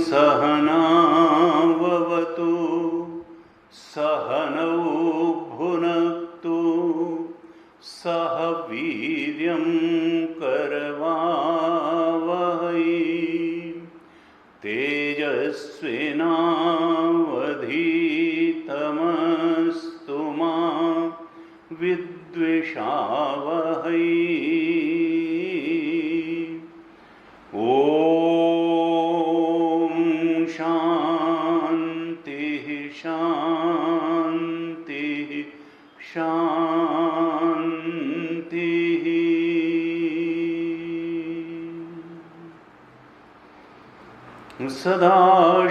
सहनाववतु सहनौ भुनक्तु सह वीर्यं करवावहै तेजस्विनावधीतमस्तु मा विद्विषावहै। शांति शांति। सदाशिवसमारम्भां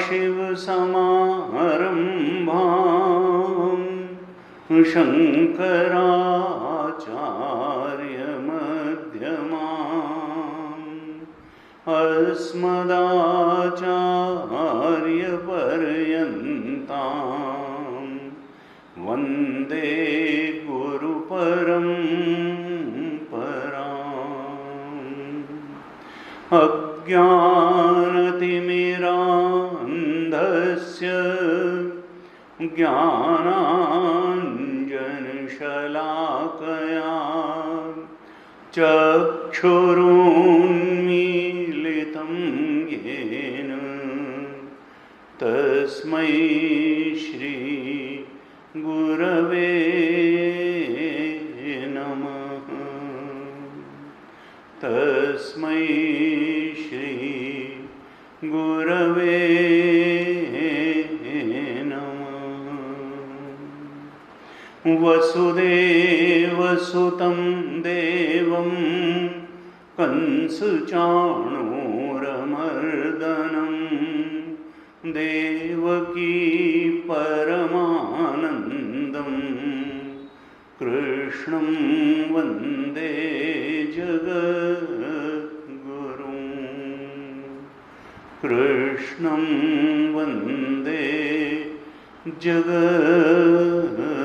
शङ्कराचार्यमध्यमाम् अस्मदाचार्यपर्यन्तां वन्दे गुरुपरम्पराम्। अज्ञानतिमिरान्धस्य ज्ञानाञ्जनशलाकया चक्षुरुन्मीलितं येन तस्मै श्री गुरवे नमः। तस्मै श्री गुरवे नमः। वसुदेवसुतं देवं कंसचाणूरमर्दनं देवकी परमानन्दं कृष्णं वन्दे जगद्गुरुं। कृष्णं वन्दे जगद्गुरुं।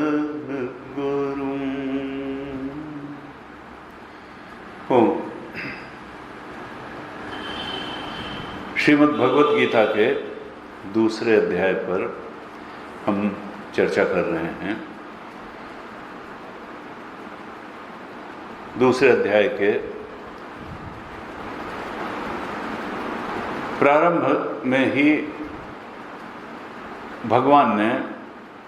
ओम। श्रीमद् भगवद गीता के दूसरे अध्याय पर हम चर्चा कर रहे हैं। दूसरे अध्याय के प्रारंभ में ही भगवान ने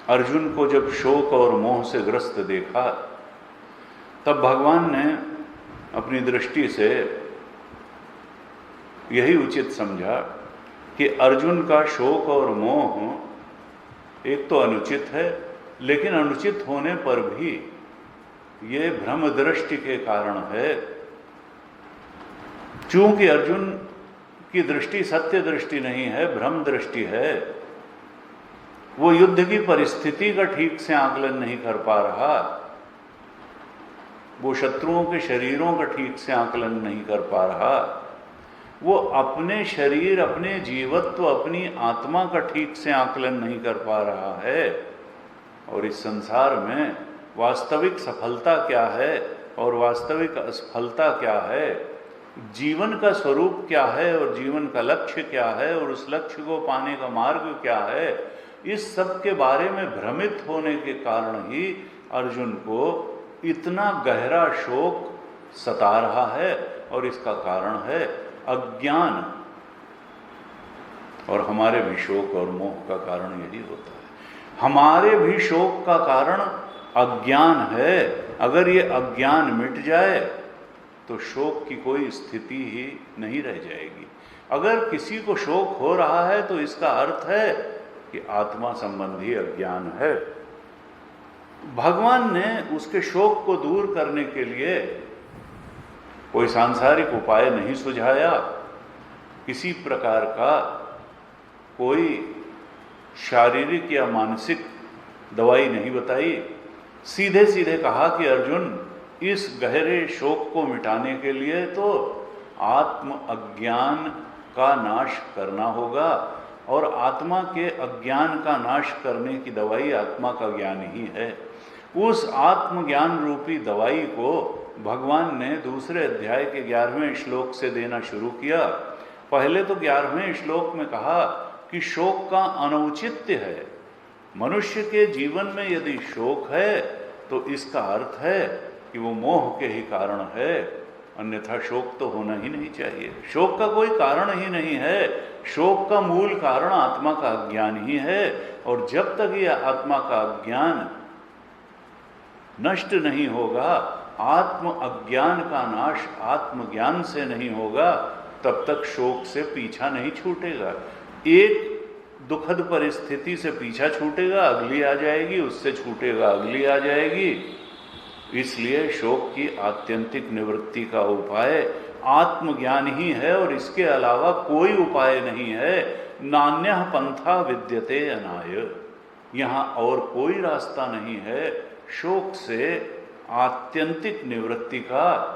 अर्जुन को जब शोक और मोह से ग्रस्त देखा, तब भगवान ने अपनी दृष्टि से यही उचित समझा कि अर्जुन का शोक और मोह एक तो अनुचित है, लेकिन अनुचित होने पर भी ये भ्रम दृष्टि के कारण है। चूंकि अर्जुन की दृष्टि सत्य दृष्टि नहीं है, भ्रम दृष्टि है, वो युद्ध की परिस्थिति का ठीक से आकलन नहीं कर पा रहा, वो शत्रुओं के शरीरों का ठीक से आकलन नहीं कर पा रहा, वो अपने शरीर, अपने जीवत्व, अपनी आत्मा का ठीक से आकलन नहीं कर पा रहा है। और इस संसार में वास्तविक सफलता क्या है और वास्तविक असफलता क्या है, जीवन का स्वरूप क्या है और जीवन का लक्ष्य क्या है और उस लक्ष्य को पाने का मार्ग क्या है, इस सब के बारे में भ्रमित होने के कारण ही अर्जुन को इतना गहरा शोक सता रहा है। और इसका कारण है अज्ञान। और हमारे भी शोक और मोह का कारण यही होता है। हमारे भी शोक का कारण अज्ञान है। अगर ये अज्ञान मिट जाए तो शोक की कोई स्थिति ही नहीं रह जाएगी। अगर किसी को शोक हो रहा है तो इसका अर्थ है कि आत्मा संबंधी अज्ञान है। भगवान ने उसके शोक को दूर करने के लिए कोई सांसारिक उपाय नहीं सुझाया, किसी प्रकार का कोई शारीरिक या मानसिक दवाई नहीं बताई। सीधे सीधे कहा कि अर्जुन, इस गहरे शोक को मिटाने के लिए तो आत्म अज्ञान का नाश करना होगा, और आत्मा के अज्ञान का नाश करने की दवाई आत्मा का ज्ञान ही है। उस आत्मज्ञान रूपी दवाई को भगवान ने दूसरे अध्याय के 11वें श्लोक से देना शुरू किया। पहले तो 11वें श्लोक में कहा कि शोक का अनौचित्य है। मनुष्य के जीवन में यदि शोक है तो इसका अर्थ है कि वो मोह के ही कारण है, अन्यथा शोक तो होना ही नहीं चाहिए। शोक का कोई कारण ही नहीं है। शोक का मूल कारण आत्मा का अज्ञान ही है, और जब तक यह आत्मा का अज्ञान नष्ट नहीं होगा, आत्म अज्ञान का नाश आत्मज्ञान से नहीं होगा, तब तक शोक से पीछा नहीं छूटेगा। एक दुखद परिस्थिति से पीछा छूटेगा, अगली आ जाएगी, उससे छूटेगा, अगली आ जाएगी। इसलिए शोक की आत्यंतिक निवृत्ति का उपाय आत्मज्ञान ही है, और इसके अलावा कोई उपाय नहीं है। नान्यः पंथा विद्यते अनाय, यहाँ और कोई रास्ता नहीं है शोक से आत्यंतिक निवृत्ति का।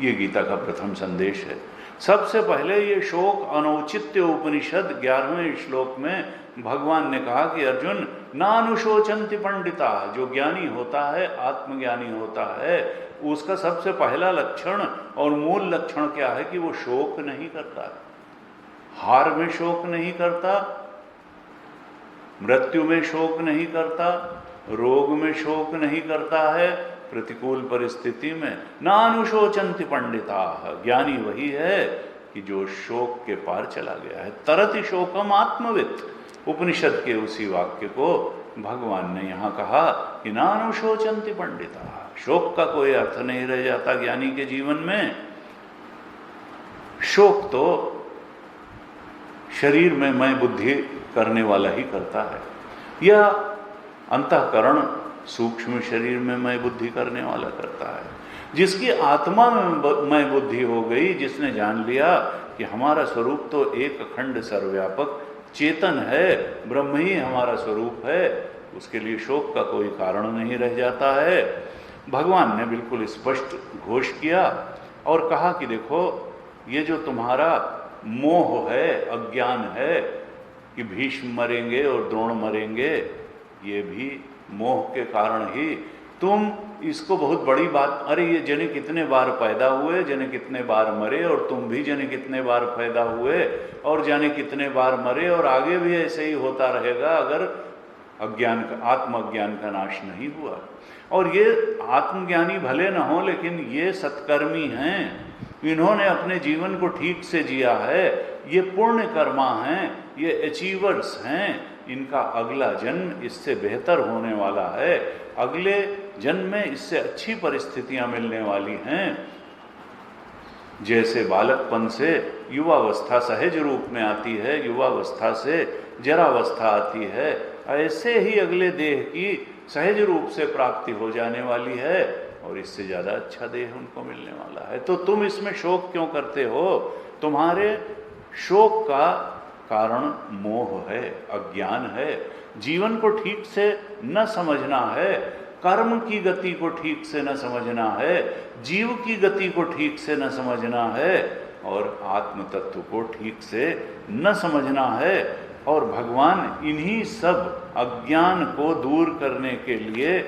ये गीता का प्रथम संदेश है। सबसे पहले ये शोक अनौचित्य उपनिषद 11वें श्लोक में भगवान ने कहा कि अर्जुन, नानुशोचन्ति पंडिता, जो ज्ञानी होता है, आत्मज्ञानी होता है, उसका सबसे पहला लक्षण और मूल लक्षण क्या है कि वो शोक नहीं करता। हार में शोक नहीं करता, मृत्यु में शोक नहीं करता, रोग में शोक नहीं करता है, प्रतिकूल परिस्थिति में नानुशोचन्ति पंडिता। ज्ञानी वही है कि जो शोक के पार चला गया है। तरति शोकम आत्मवित्, उपनिषद के उसी वाक्य को भगवान ने यहाँ कहा कि नानुशोचन्ति पंडिता। शोक का कोई अर्थ नहीं रह जाता ज्ञानी के जीवन में। शोक तो शरीर में मैं बुद्धि करने वाला ही करता है, या अंतःकरण सूक्ष्म शरीर में मैं बुद्धि करने वाला करता है। जिसकी आत्मा में मैं बुद्धि हो गई, जिसने जान लिया कि हमारा स्वरूप तो एक अखंड सर्वव्यापक चेतन है, ब्रह्म ही हमारा स्वरूप है, उसके लिए शोक का कोई कारण नहीं रह जाता है। भगवान ने बिल्कुल स्पष्ट घोष किया और कहा कि देखो, ये जो तुम्हारा मोह है, अज्ञान है कि भीष्म मरेंगे और द्रोण मरेंगे, ये भी मोह के कारण ही तुम इसको बहुत बड़ी बात, अरे ये जने कितने बार पैदा हुए, जने कितने बार मरे, और तुम भी जने कितने बार पैदा हुए और जाने कितने बार मरे, और आगे भी ऐसे ही होता रहेगा अगर अज्ञान का, आत्मज्ञान का नाश नहीं हुआ। और ये आत्मज्ञानी भले न हो, लेकिन ये सत्कर्मी हैं, इन्होंने अपने जीवन को ठीक से जिया है, ये पुण्य कर्मा हैं, ये अचीवर्स हैं, इनका अगला जन्म इससे बेहतर होने वाला है, अगले जन्म में इससे अच्छी परिस्थितियां मिलने वाली हैं। जैसे बालकपन से युवावस्था सहज रूप में आती है, युवावस्था से जरावस्था आती है, ऐसे ही अगले देह की सहज रूप से प्राप्ति हो जाने वाली है, और इससे ज़्यादा अच्छा देह उनको मिलने वाला है। तो तुम इसमें शोक क्यों करते हो? तुम्हारे शोक का कारण मोह है, अज्ञान है, जीवन को ठीक से न समझना है, कर्म की गति को ठीक से न समझना है, जीव की गति को ठीक से न समझना है, और आत्म तत्व को ठीक से न समझना है। और भगवान इन्हीं सब अज्ञान को दूर करने के लिए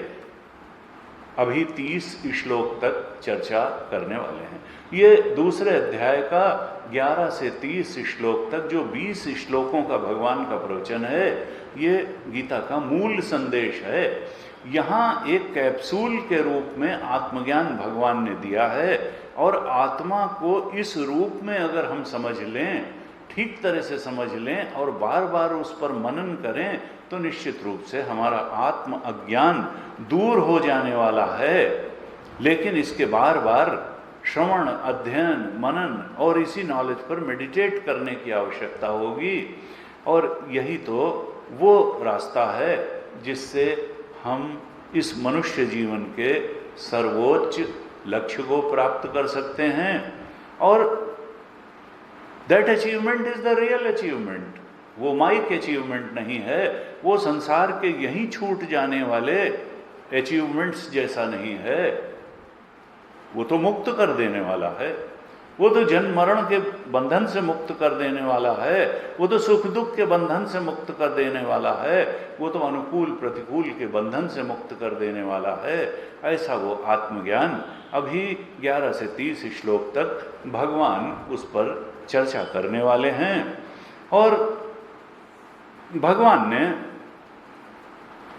अभी 30 श्लोक तक चर्चा करने वाले हैं। ये दूसरे अध्याय का 11 से 30 श्लोक तक जो 20 श्लोकों का भगवान का प्रवचन है, ये गीता का मूल संदेश है। यहाँ एक कैप्सूल के रूप में आत्मज्ञान भगवान ने दिया है, और आत्मा को इस रूप में अगर हम समझ लें, ठीक तरह से समझ लें और बार बार उस पर मनन करें, तो निश्चित रूप से हमारा आत्म अज्ञान दूर हो जाने वाला है। लेकिन इसके बार बार श्रवण, अध्ययन, मनन और इसी नॉलेज पर मेडिटेट करने की आवश्यकता होगी। और यही तो वो रास्ता है जिससे हम इस मनुष्य जीवन के सर्वोच्च लक्ष्य को प्राप्त कर सकते हैं। और that achievement is the real achievement. वो माइक अचीवमेंट नहीं है, वो संसार के यहीं छूट जाने वाले अचीवमेंट्स जैसा नहीं है, वो तो मुक्त कर देने वाला है। वो तो जन्म मरण के बंधन से मुक्त कर देने वाला है, वो तो सुख दुख के बंधन से मुक्त कर देने वाला है, वो तो अनुकूल प्रतिकूल के बंधन से मुक्त कर देने वाला है। ऐसा वो आत्मज्ञान अभी 11 से 30 श्लोक तक भगवान उस पर चर्चा करने वाले हैं। और भगवान ने,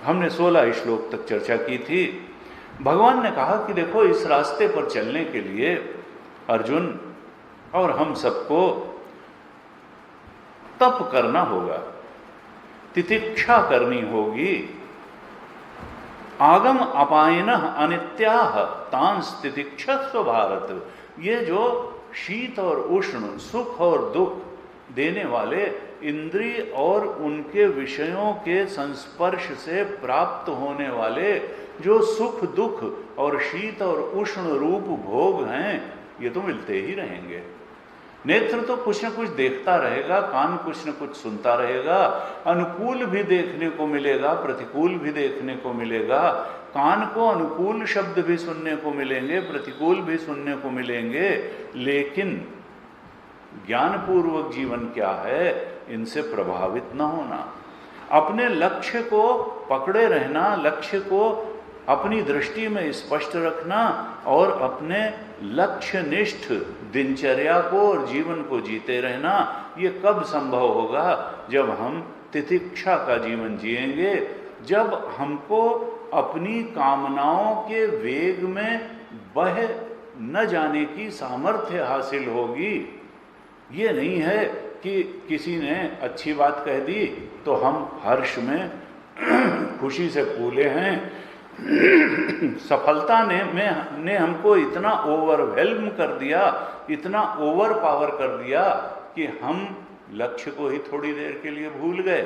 हमने 16 श्लोक तक चर्चा की थी। भगवान ने कहा कि देखो, इस रास्ते पर चलने के लिए अर्जुन और हम सबको तप करना होगा, तितिक्षा करनी होगी। आगम अपायनः अनित्याः तांस तितिक्षस्व भारत। ये जो शीत और उष्ण, सुख और दुख देने वाले इंद्रिय और उनके विषयों के संस्पर्श से प्राप्त होने वाले जो सुख दुख और शीत और उष्ण रूप भोग हैं, ये तो मिलते ही रहेंगे। नेत्र तो कुछ न कुछ देखता रहेगा, कान कुछ न कुछ सुनता रहेगा, अनुकूल भी देखने को मिलेगा, प्रतिकूल भी देखने को मिलेगा। कान को अनुकूल शब्द भी सुनने को मिलेंगे, प्रतिकूल भी सुनने को मिलेंगे, लेकिन ज्ञानपूर्वक जीवन क्या है, इनसे प्रभावित न होना, अपने लक्ष्य को पकड़े रहना, लक्ष्य को अपनी दृष्टि में स्पष्ट रखना और अपने लक्ष्यनिष्ठ दिनचर्या को और जीवन को जीते रहना। ये कब संभव होगा? जब हम तितिक्षा का जीवन जिएंगे, जब हमको अपनी कामनाओं के वेग में बह न जाने की सामर्थ्य हासिल होगी। ये नहीं है कि किसी ने अच्छी बात कह दी तो हम हर्ष में खुशी से फूले हैं। सफलता ने हमको इतना ओवरवेल्म कर दिया, इतना ओवर पावर कर दिया कि हम लक्ष्य को ही थोड़ी देर के लिए भूल गए।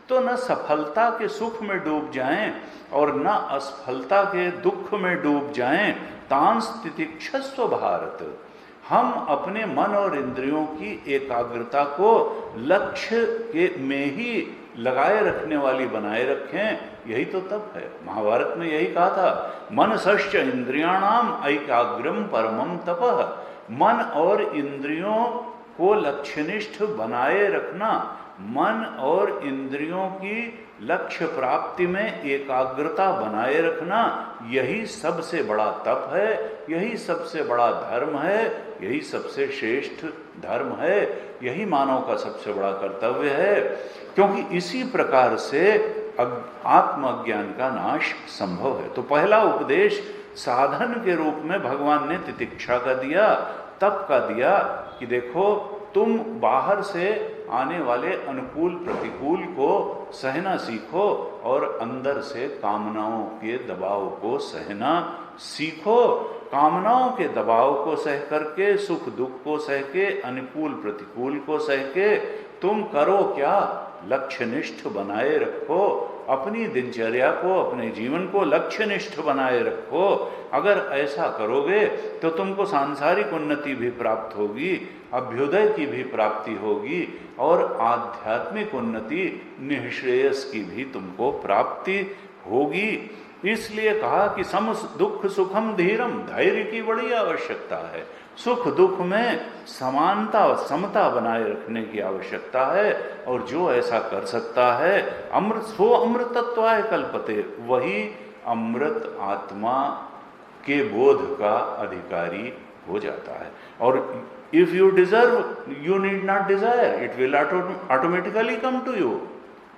तो न सफलता के सुख में डूब जाएं और न असफलता के दुख में डूब जाएं। तांस तितिक्षस्व भारत। हम अपने मन और इंद्रियों की एकाग्रता को लक्ष्य के में ही लगाए रखने वाली बनाए रखें। यही तो तप है। महाभारत में यही कहा था, मनसश्च इंद्रियाणाम ऐकाग्रम परमम तपः। मन और इंद्रियों को लक्ष्यनिष्ठ बनाए रखना, मन और इंद्रियों की लक्ष्य प्राप्ति में एकाग्रता बनाए रखना, यही सबसे बड़ा तप है, यही सबसे बड़ा धर्म है, यही सबसे श्रेष्ठ धर्म है, यही मानव का सबसे बड़ा कर्तव्य है। क्योंकि इसी प्रकार से आत्मज्ञान का नाश संभव है। तो पहला उपदेश साधन के रूप में भगवान ने तितिक्षा का दिया, तप का दिया कि देखो, तुम बाहर से आने वाले अनुकूल प्रतिकूल को सहना सीखो और अंदर से कामनाओं के दबाव को सहना सीखो। कामनाओं के दबाव को सह करके, सुख दुख को सह के, अनुकूल प्रतिकूल को सह के तुम करो क्या? लक्ष्यनिष्ठ बनाए रखो अपनी दिनचर्या को, अपने जीवन को लक्ष्यनिष्ठ बनाए रखो। अगर ऐसा करोगे तो तुमको सांसारिक उन्नति भी प्राप्त होगी, अभ्युदय की भी प्राप्ति होगी और आध्यात्मिक उन्नति, निःश्रेयस की भी तुमको प्राप्ति होगी। इसलिए कहा कि सम दुख सुखम धीरम। धैर्य की बड़ी आवश्यकता है। सुख दुख में समानता, समता बनाए रखने की आवश्यकता है। और जो ऐसा कर सकता है, अमृत सो अमृतत्वाय कल्पते, वही अमृत आत्मा के बोध का अधिकारी हो जाता है। और if you deserve, you need not desire, it will automatically come to you.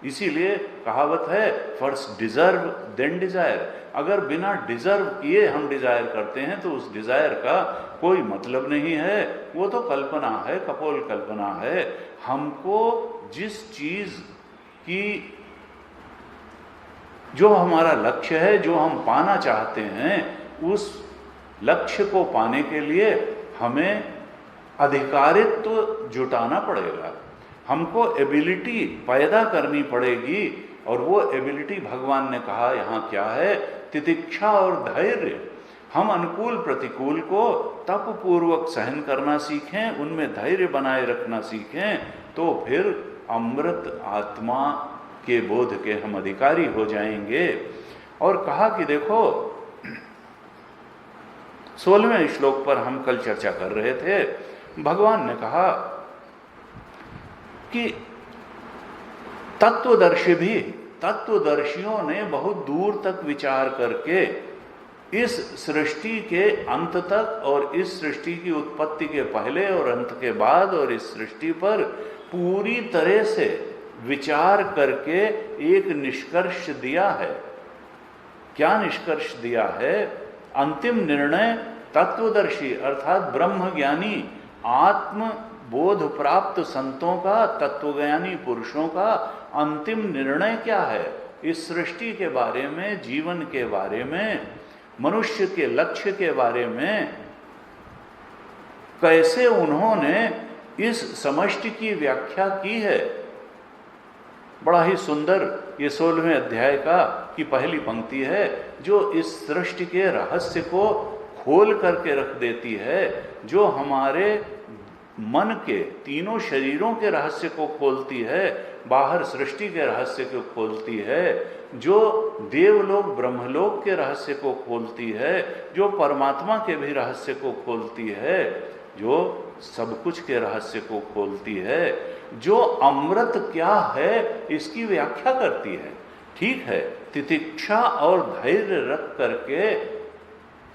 इसीलिए कहावत है, फर्स्ट डिजर्व देन डिजायर। अगर बिना डिजर्व किए हम डिजायर करते हैं तो उस डिजायर का कोई मतलब नहीं है, वो तो कल्पना है, कपोल कल्पना है। हमको जिस चीज की, जो हमारा लक्ष्य है, जो हम पाना चाहते हैं, उस लक्ष्य को पाने के लिए हमें अधिकारित्व जुटाना पड़ेगा, हमको एबिलिटी पैदा करनी पड़ेगी। और वो एबिलिटी भगवान ने कहा यहाँ क्या है? तितिक्षा और धैर्य। हम अनुकूल प्रतिकूल को तप पूर्वक सहन करना सीखें, उनमें धैर्य बनाए रखना सीखें, तो फिर अमृत आत्मा के बोध के हम अधिकारी हो जाएंगे। और कहा कि देखो, 16वें श्लोक पर हम कल चर्चा कर रहे थे। भगवान ने कहा कि तत्वदर्शियों ने बहुत दूर तक विचार करके इस सृष्टि के अंत तक और इस सृष्टि की उत्पत्ति के पहले और अंत के बाद और इस सृष्टि पर पूरी तरह से विचार करके एक निष्कर्ष दिया है। क्या निष्कर्ष दिया है? अंतिम निर्णय तत्वदर्शी अर्थात ब्रह्मज्ञानी आत्म बोध प्राप्त संतों का, तत्वज्ञानी पुरुषों का अंतिम निर्णय क्या है इस सृष्टि के बारे में, जीवन के बारे में, मनुष्य के लक्ष्य के बारे में। कैसे उन्होंने इस समष्टि की व्याख्या की है। बड़ा ही सुंदर ये 16वें अध्याय का की पहली पंक्ति है, जो इस सृष्टि के रहस्य को खोल करके रख देती है, जो हमारे मन के तीनों शरीरों के रहस्य को खोलती है, बाहर सृष्टि के रहस्य को खोलती है, जो देवलोक ब्रह्मलोक के रहस्य को खोलती है, जो परमात्मा के भी रहस्य को खोलती है, जो सब कुछ के रहस्य को खोलती है, जो अमृत क्या है इसकी व्याख्या करती है। ठीक है, तितिक्षा और धैर्य रख करके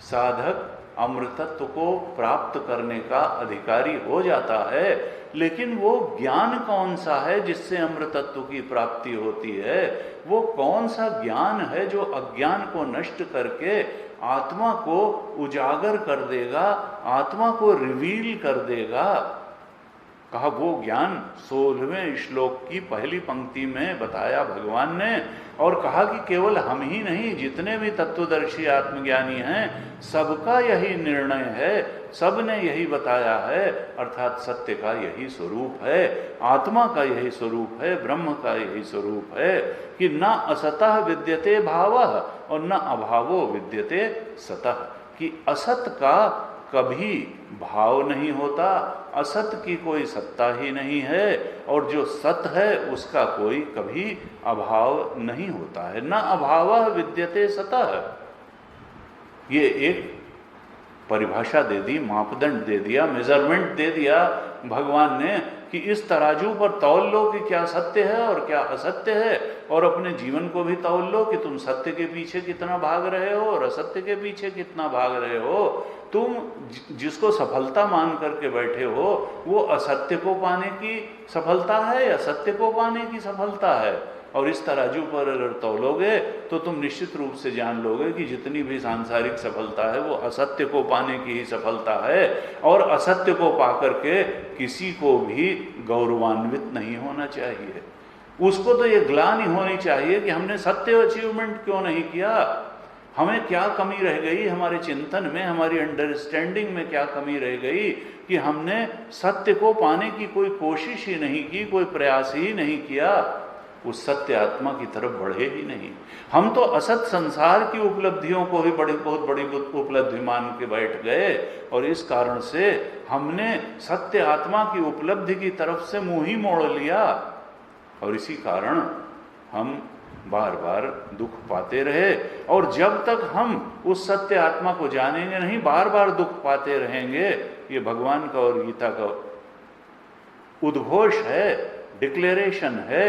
साधक अमृतत्व को प्राप्त करने का अधिकारी हो जाता है, लेकिन वो ज्ञान कौन सा है जिससे अमृतत्व की प्राप्ति होती है? वो कौन सा ज्ञान है जो अज्ञान को नष्ट करके आत्मा को उजागर कर देगा, आत्मा को रिवील कर देगा? कहा वो ज्ञान 16वें श्लोक की पहली पंक्ति में बताया भगवान ने, और कहा कि केवल हम ही नहीं, जितने भी तत्वदर्शी आत्मज्ञानी हैं सबका यही निर्णय है, सब ने यही बताया है, अर्थात सत्य का यही स्वरूप है, आत्मा का यही स्वरूप है, ब्रह्म का यही स्वरूप है कि न असतः विद्यते भावः और न अभावो विद्यते सतः, कि असत का कभी भाव नहीं होता, असत की कोई सत्ता ही नहीं है, और जो सत है उसका कोई कभी अभाव नहीं होता है। न अभावः विद्यते सतः, ये एक परिभाषा दे दी, मापदंड दे दिया, मेजरमेंट दे दिया भगवान ने कि इस तराजू पर तौल लो कि क्या सत्य है और क्या असत्य है, और अपने जीवन को भी तौल लो कि तुम सत्य के पीछे कितना भाग रहे हो और असत्य के पीछे कितना भाग रहे हो। तुम जिसको सफलता मान करके बैठे हो वो असत्य को पाने की सफलता है या सत्य को पाने की सफलता है, और इस तराजू पर अगर तौलोगे तो तुम निश्चित रूप से जान लोगे कि जितनी भी सांसारिक सफलता है वो असत्य को पाने की ही सफलता है, और असत्य को पाकर के किसी को भी गौरवान्वित नहीं होना चाहिए। उसको तो ये ग्लानि होनी चाहिए कि हमने सत्य अचीवमेंट क्यों नहीं किया, हमें क्या कमी रह गई, हमारे चिंतन में, हमारी अंडरस्टैंडिंग में क्या कमी रह गई कि हमने सत्य को पाने की कोई कोशिश ही नहीं की, कोई प्रयास ही नहीं किया, उस सत्य आत्मा की तरफ बढ़े ही नहीं। हम तो असत संसार की उपलब्धियों को ही बहुत बड़ी उपलब्धि मान के बैठ गए, और इस कारण से हमने सत्य आत्मा की उपलब्धि की तरफ से मुंह ही मोड़ लिया, और इसी कारण हम बार बार दुख पाते रहे। और जब तक हम उस सत्य आत्मा को जानेंगे नहीं, बार बार दुख पाते रहेंगे। ये भगवान का और गीता का उद्घोष है, डिक्लेरेशन है।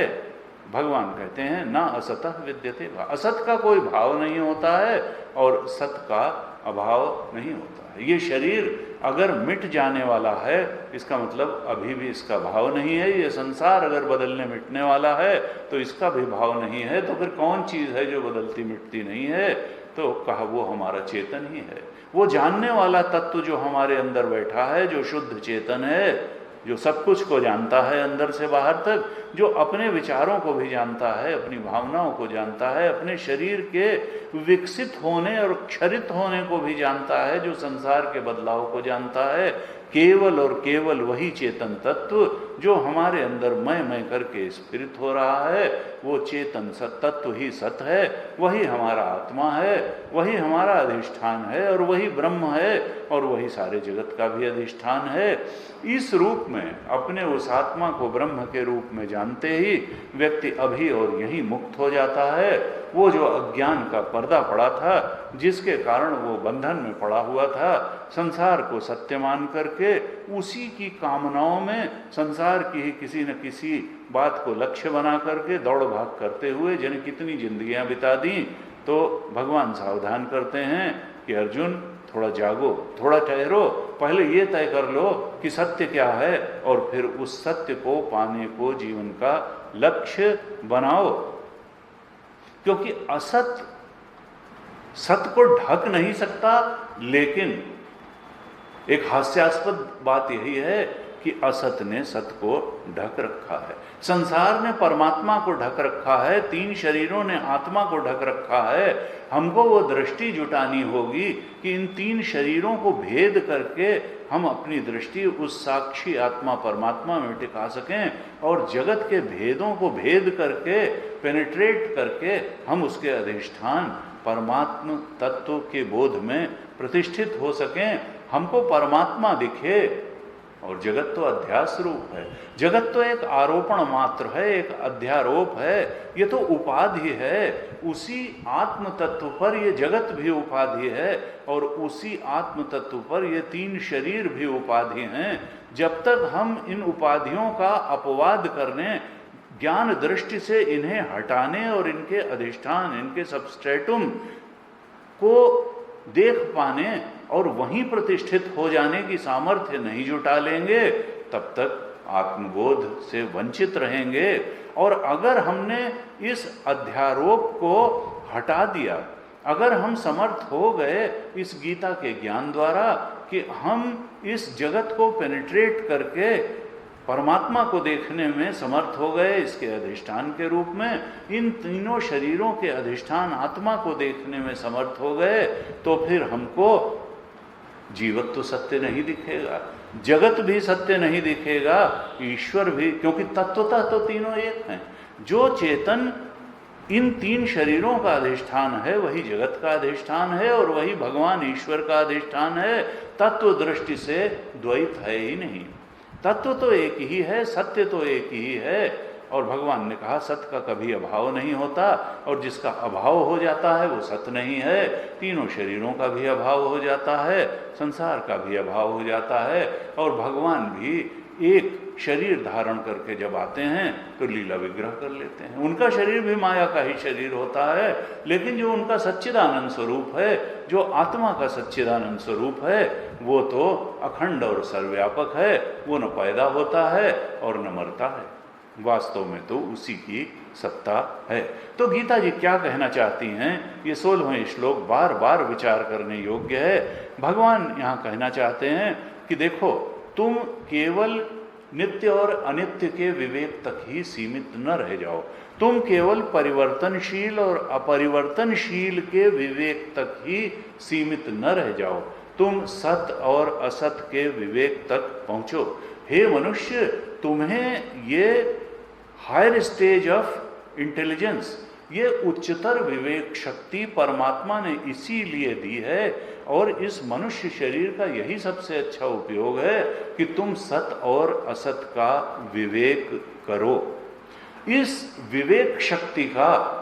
भगवान कहते हैं ना असतः विद्यते भाव, असत का कोई भाव नहीं होता है और सत का अभाव नहीं होता है। ये शरीर अगर मिट जाने वाला है इसका मतलब अभी भी इसका भाव नहीं है। ये संसार अगर बदलने मिटने वाला है तो इसका भी भाव नहीं है। तो फिर कौन चीज़ है जो बदलती मिटती नहीं है? तो कहा वो हमारा चेतन ही है, वो जानने वाला तत्व जो हमारे अंदर बैठा है, जो शुद्ध चेतन है, जो सब कुछ को जानता है अंदर से बाहर तक, जो अपने विचारों को भी जानता है, अपनी भावनाओं को जानता है, अपने शरीर के विकसित होने और क्षरित होने को भी जानता है, जो संसार के बदलाव को जानता है। केवल और केवल वही चेतन तत्व जो हमारे अंदर मैं करके स्फुरित हो रहा है, वो चेतन तत्व ही सत है, वही हमारा आत्मा है, वही हमारा अधिष्ठान है, और वही ब्रह्म है, और वही सारे जगत का भी अधिष्ठान है। इस रूप में अपने उस आत्मा को ब्रह्म के रूप में जानते ही व्यक्ति अभी और यहीं मुक्त हो जाता है। वो जो अज्ञान का पर्दा पड़ा था जिसके कारण वो बंधन में पड़ा हुआ था, संसार को सत्य मान करके उसी की कामनाओं में संसार की ही किसी न किसी बात को लक्ष्य बना करके दौड़ भाग करते हुए जिन्हें कितनी जिंदगियां बिता दी। तो भगवान सावधान करते हैं कि अर्जुन थोड़ा जागो, थोड़ा ठहरो, पहले ये तय कर लो कि सत्य क्या है और फिर उस सत्य को पाने को जीवन का लक्ष्य बनाओ। क्योंकि असत सत्य को ढक नहीं सकता, लेकिन एक हास्यास्पद बात यही है कि असत ने सत्य को ढक रखा है। संसार ने परमात्मा को ढक रखा है, तीन शरीरों ने आत्मा को ढक रखा है। हमको वो दृष्टि जुटानी होगी कि इन तीन शरीरों को भेद करके हम अपनी दृष्टि उस साक्षी आत्मा परमात्मा में टिका सकें और जगत के भेदों को भेद करके, पेनिट्रेट करके हम उसके अधिष्ठान परमात्म तत्व के बोध में प्रतिष्ठित हो सकें। हमको परमात्मा दिखे और जगत तो अध्यास रूप है, जगत तो एक आरोपण मात्र है, एक अध्यारोप है, ये तो उपाधि है। उसी आत्म तत्व पर ये जगत भी उपाधि है और उसी आत्म तत्व पर ये तीन शरीर भी उपाधि हैं। जब तक हम इन उपाधियों का अपवाद करने, ज्ञान दृष्टि से इन्हें हटाने और इनके अधिष्ठान, इनके सबस्ट्रेटुम को देख पाने और वहीं प्रतिष्ठित हो जाने की सामर्थ्य नहीं जुटा लेंगे, तब तक आत्मबोध से वंचित रहेंगे। और अगर हमने इस अध्यारोप को हटा दिया, अगर हम समर्थ हो गए इस गीता के ज्ञान द्वारा कि हम इस जगत को पेनिट्रेट करके परमात्मा को देखने में समर्थ हो गए इसके अधिष्ठान के रूप में, इन तीनों शरीरों के अधिष्ठान आत्मा को देखने में समर्थ हो गए, तो फिर हमको जीवत तो सत्य नहीं दिखेगा, जगत भी सत्य नहीं दिखेगा, ईश्वर भी, क्योंकि तत्वतः तो तीनों एक हैं। जो चेतन इन तीन शरीरों का अधिष्ठान है वही जगत का अधिष्ठान है और वही भगवान ईश्वर का अधिष्ठान है। तत्व दृष्टि से द्वैत है ही नहीं, तत्व तो एक ही है, सत्य तो एक ही है। और भगवान ने कहा सत्य का कभी अभाव नहीं होता और जिसका अभाव हो जाता है वो सत्य नहीं है। तीनों शरीरों का भी अभाव हो जाता है, संसार का भी अभाव हो जाता है और भगवान भी एक शरीर धारण करके जब आते हैं तो लीला विग्रह कर लेते हैं। उनका शरीर भी माया का ही शरीर होता है, लेकिन जो उनका सच्चिदानंद स्वरूप है, जो आत्मा का सच्चिदानंद स्वरूप है, वो तो अखंड और सर्वव्यापक है। वो न पैदा होता है और न मरता है, वास्तव में तो उसी की सत्ता है। तो गीता जी क्या कहना चाहती हैं, ये 16वें श्लोक बार बार विचार करने योग्य है। भगवान यहाँ कहना चाहते हैं कि देखो, तुम केवल नित्य और अनित्य के विवेक तक ही सीमित न रह जाओ, तुम केवल परिवर्तनशील और अपरिवर्तनशील के विवेक तक ही सीमित न रह जाओ, तुम सत और असत के विवेक तक पहुंचो। हे मनुष्य, तुम्हें ये हायर स्टेज ऑफ इंटेलिजेंस, ये उच्चतर विवेक शक्ति परमात्मा ने इसीलिए दी है और इस मनुष्य शरीर का यही सबसे अच्छा उपयोग है कि तुम सत और असत का विवेक करो। इस विवेक शक्ति का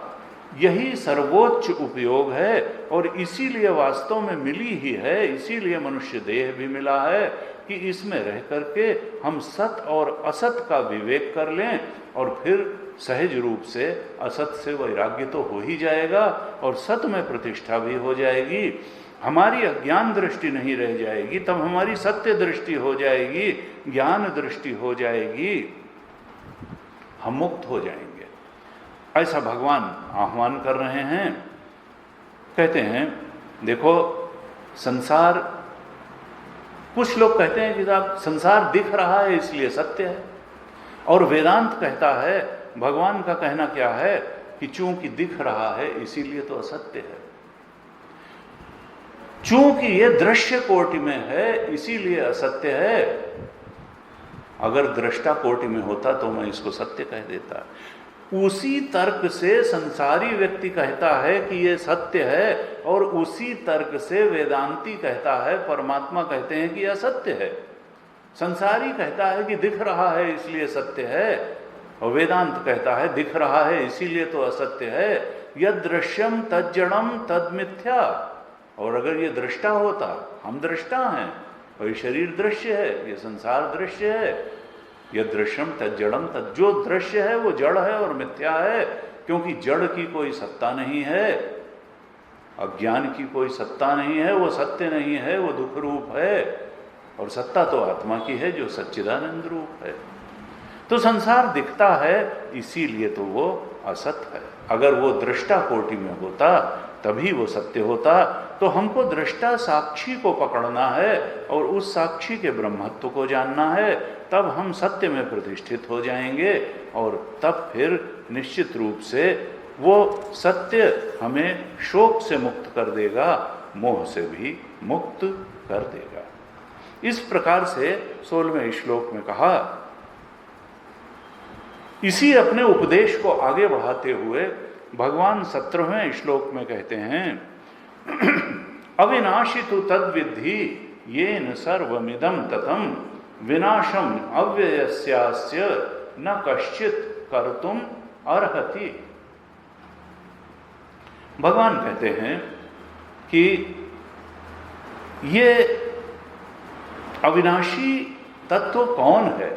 यही सर्वोच्च उपयोग है और इसीलिए वास्तव में मिली ही है, इसीलिए मनुष्य देह भी मिला है कि इसमें रह करके हम सत और असत का विवेक कर लें और फिर सहज रूप से असत से वैराग्य तो हो ही जाएगा और सत में प्रतिष्ठा भी हो जाएगी। हमारी अज्ञान दृष्टि नहीं रह जाएगी, तब हमारी सत्य दृष्टि हो जाएगी, ज्ञान दृष्टि हो जाएगी, हम मुक्त हो जाएंगे। ऐसा भगवान आह्वान कर रहे हैं। कहते हैं देखो, संसार, कुछ लोग कहते हैं कि साहब संसार दिख रहा है इसलिए सत्य है, और वेदांत कहता है, भगवान का कहना क्या है कि चूंकि दिख रहा है इसीलिए तो असत्य है, चूंकि ये दृश्य कोटि में है इसीलिए असत्य है। अगर दृष्टा कोटि में होता तो मैं इसको सत्य कह देता। उसी तर्क से संसारी व्यक्ति कहता है कि ये सत्य है और उसी तर्क से वेदांती कहता है, परमात्मा कहते हैं कि असत्य है। संसारी कहता है कि दिख रहा है इसलिए सत्य है और वेदांत कहता है दिख रहा है इसीलिए तो असत्य है। यद दृश्यम तज्जड़म तद मिथ्या, और अगर ये दृष्टा होता, हम दृष्टा हैं और ये शरीर दृश्य है, ये संसार दृश्य है, यह दृश्यम तज्जड़म तत्, जो दृश्य है वो जड़ है और मिथ्या है, क्योंकि जड़ की कोई सत्ता नहीं है, अज्ञान की कोई सत्ता नहीं है, वो सत्य नहीं है, वो दुख रूप है, और सत्ता तो आत्मा की है जो सच्चिदानंद रूप है। तो संसार दिखता है, इसीलिए तो वो असत है। अगर वो दृष्टा कोटि में होता तभी वो सत्य होता। तो हमको दृष्टा साक्षी को पकड़ना है और उस साक्षी के ब्रह्मत्व को जानना है, तब हम सत्य में प्रतिष्ठित हो जाएंगे और तब फिर निश्चित रूप से वो सत्य हमें शोक से मुक्त कर देगा, मोह से भी मुक्त कर देगा। इस प्रकार से 16वें श्लोक में कहा। इसी अपने उपदेश को आगे बढ़ाते हुए भगवान 17वें श्लोक में कहते हैं, अविनाशी तु तद्विद्धि येन सर्वमिदं ततं विनाशम अव्ययस्यास्य न कश्चित कर्तुम अर्हति। भगवान कहते हैं कि ये अविनाशी तत्व कौन है।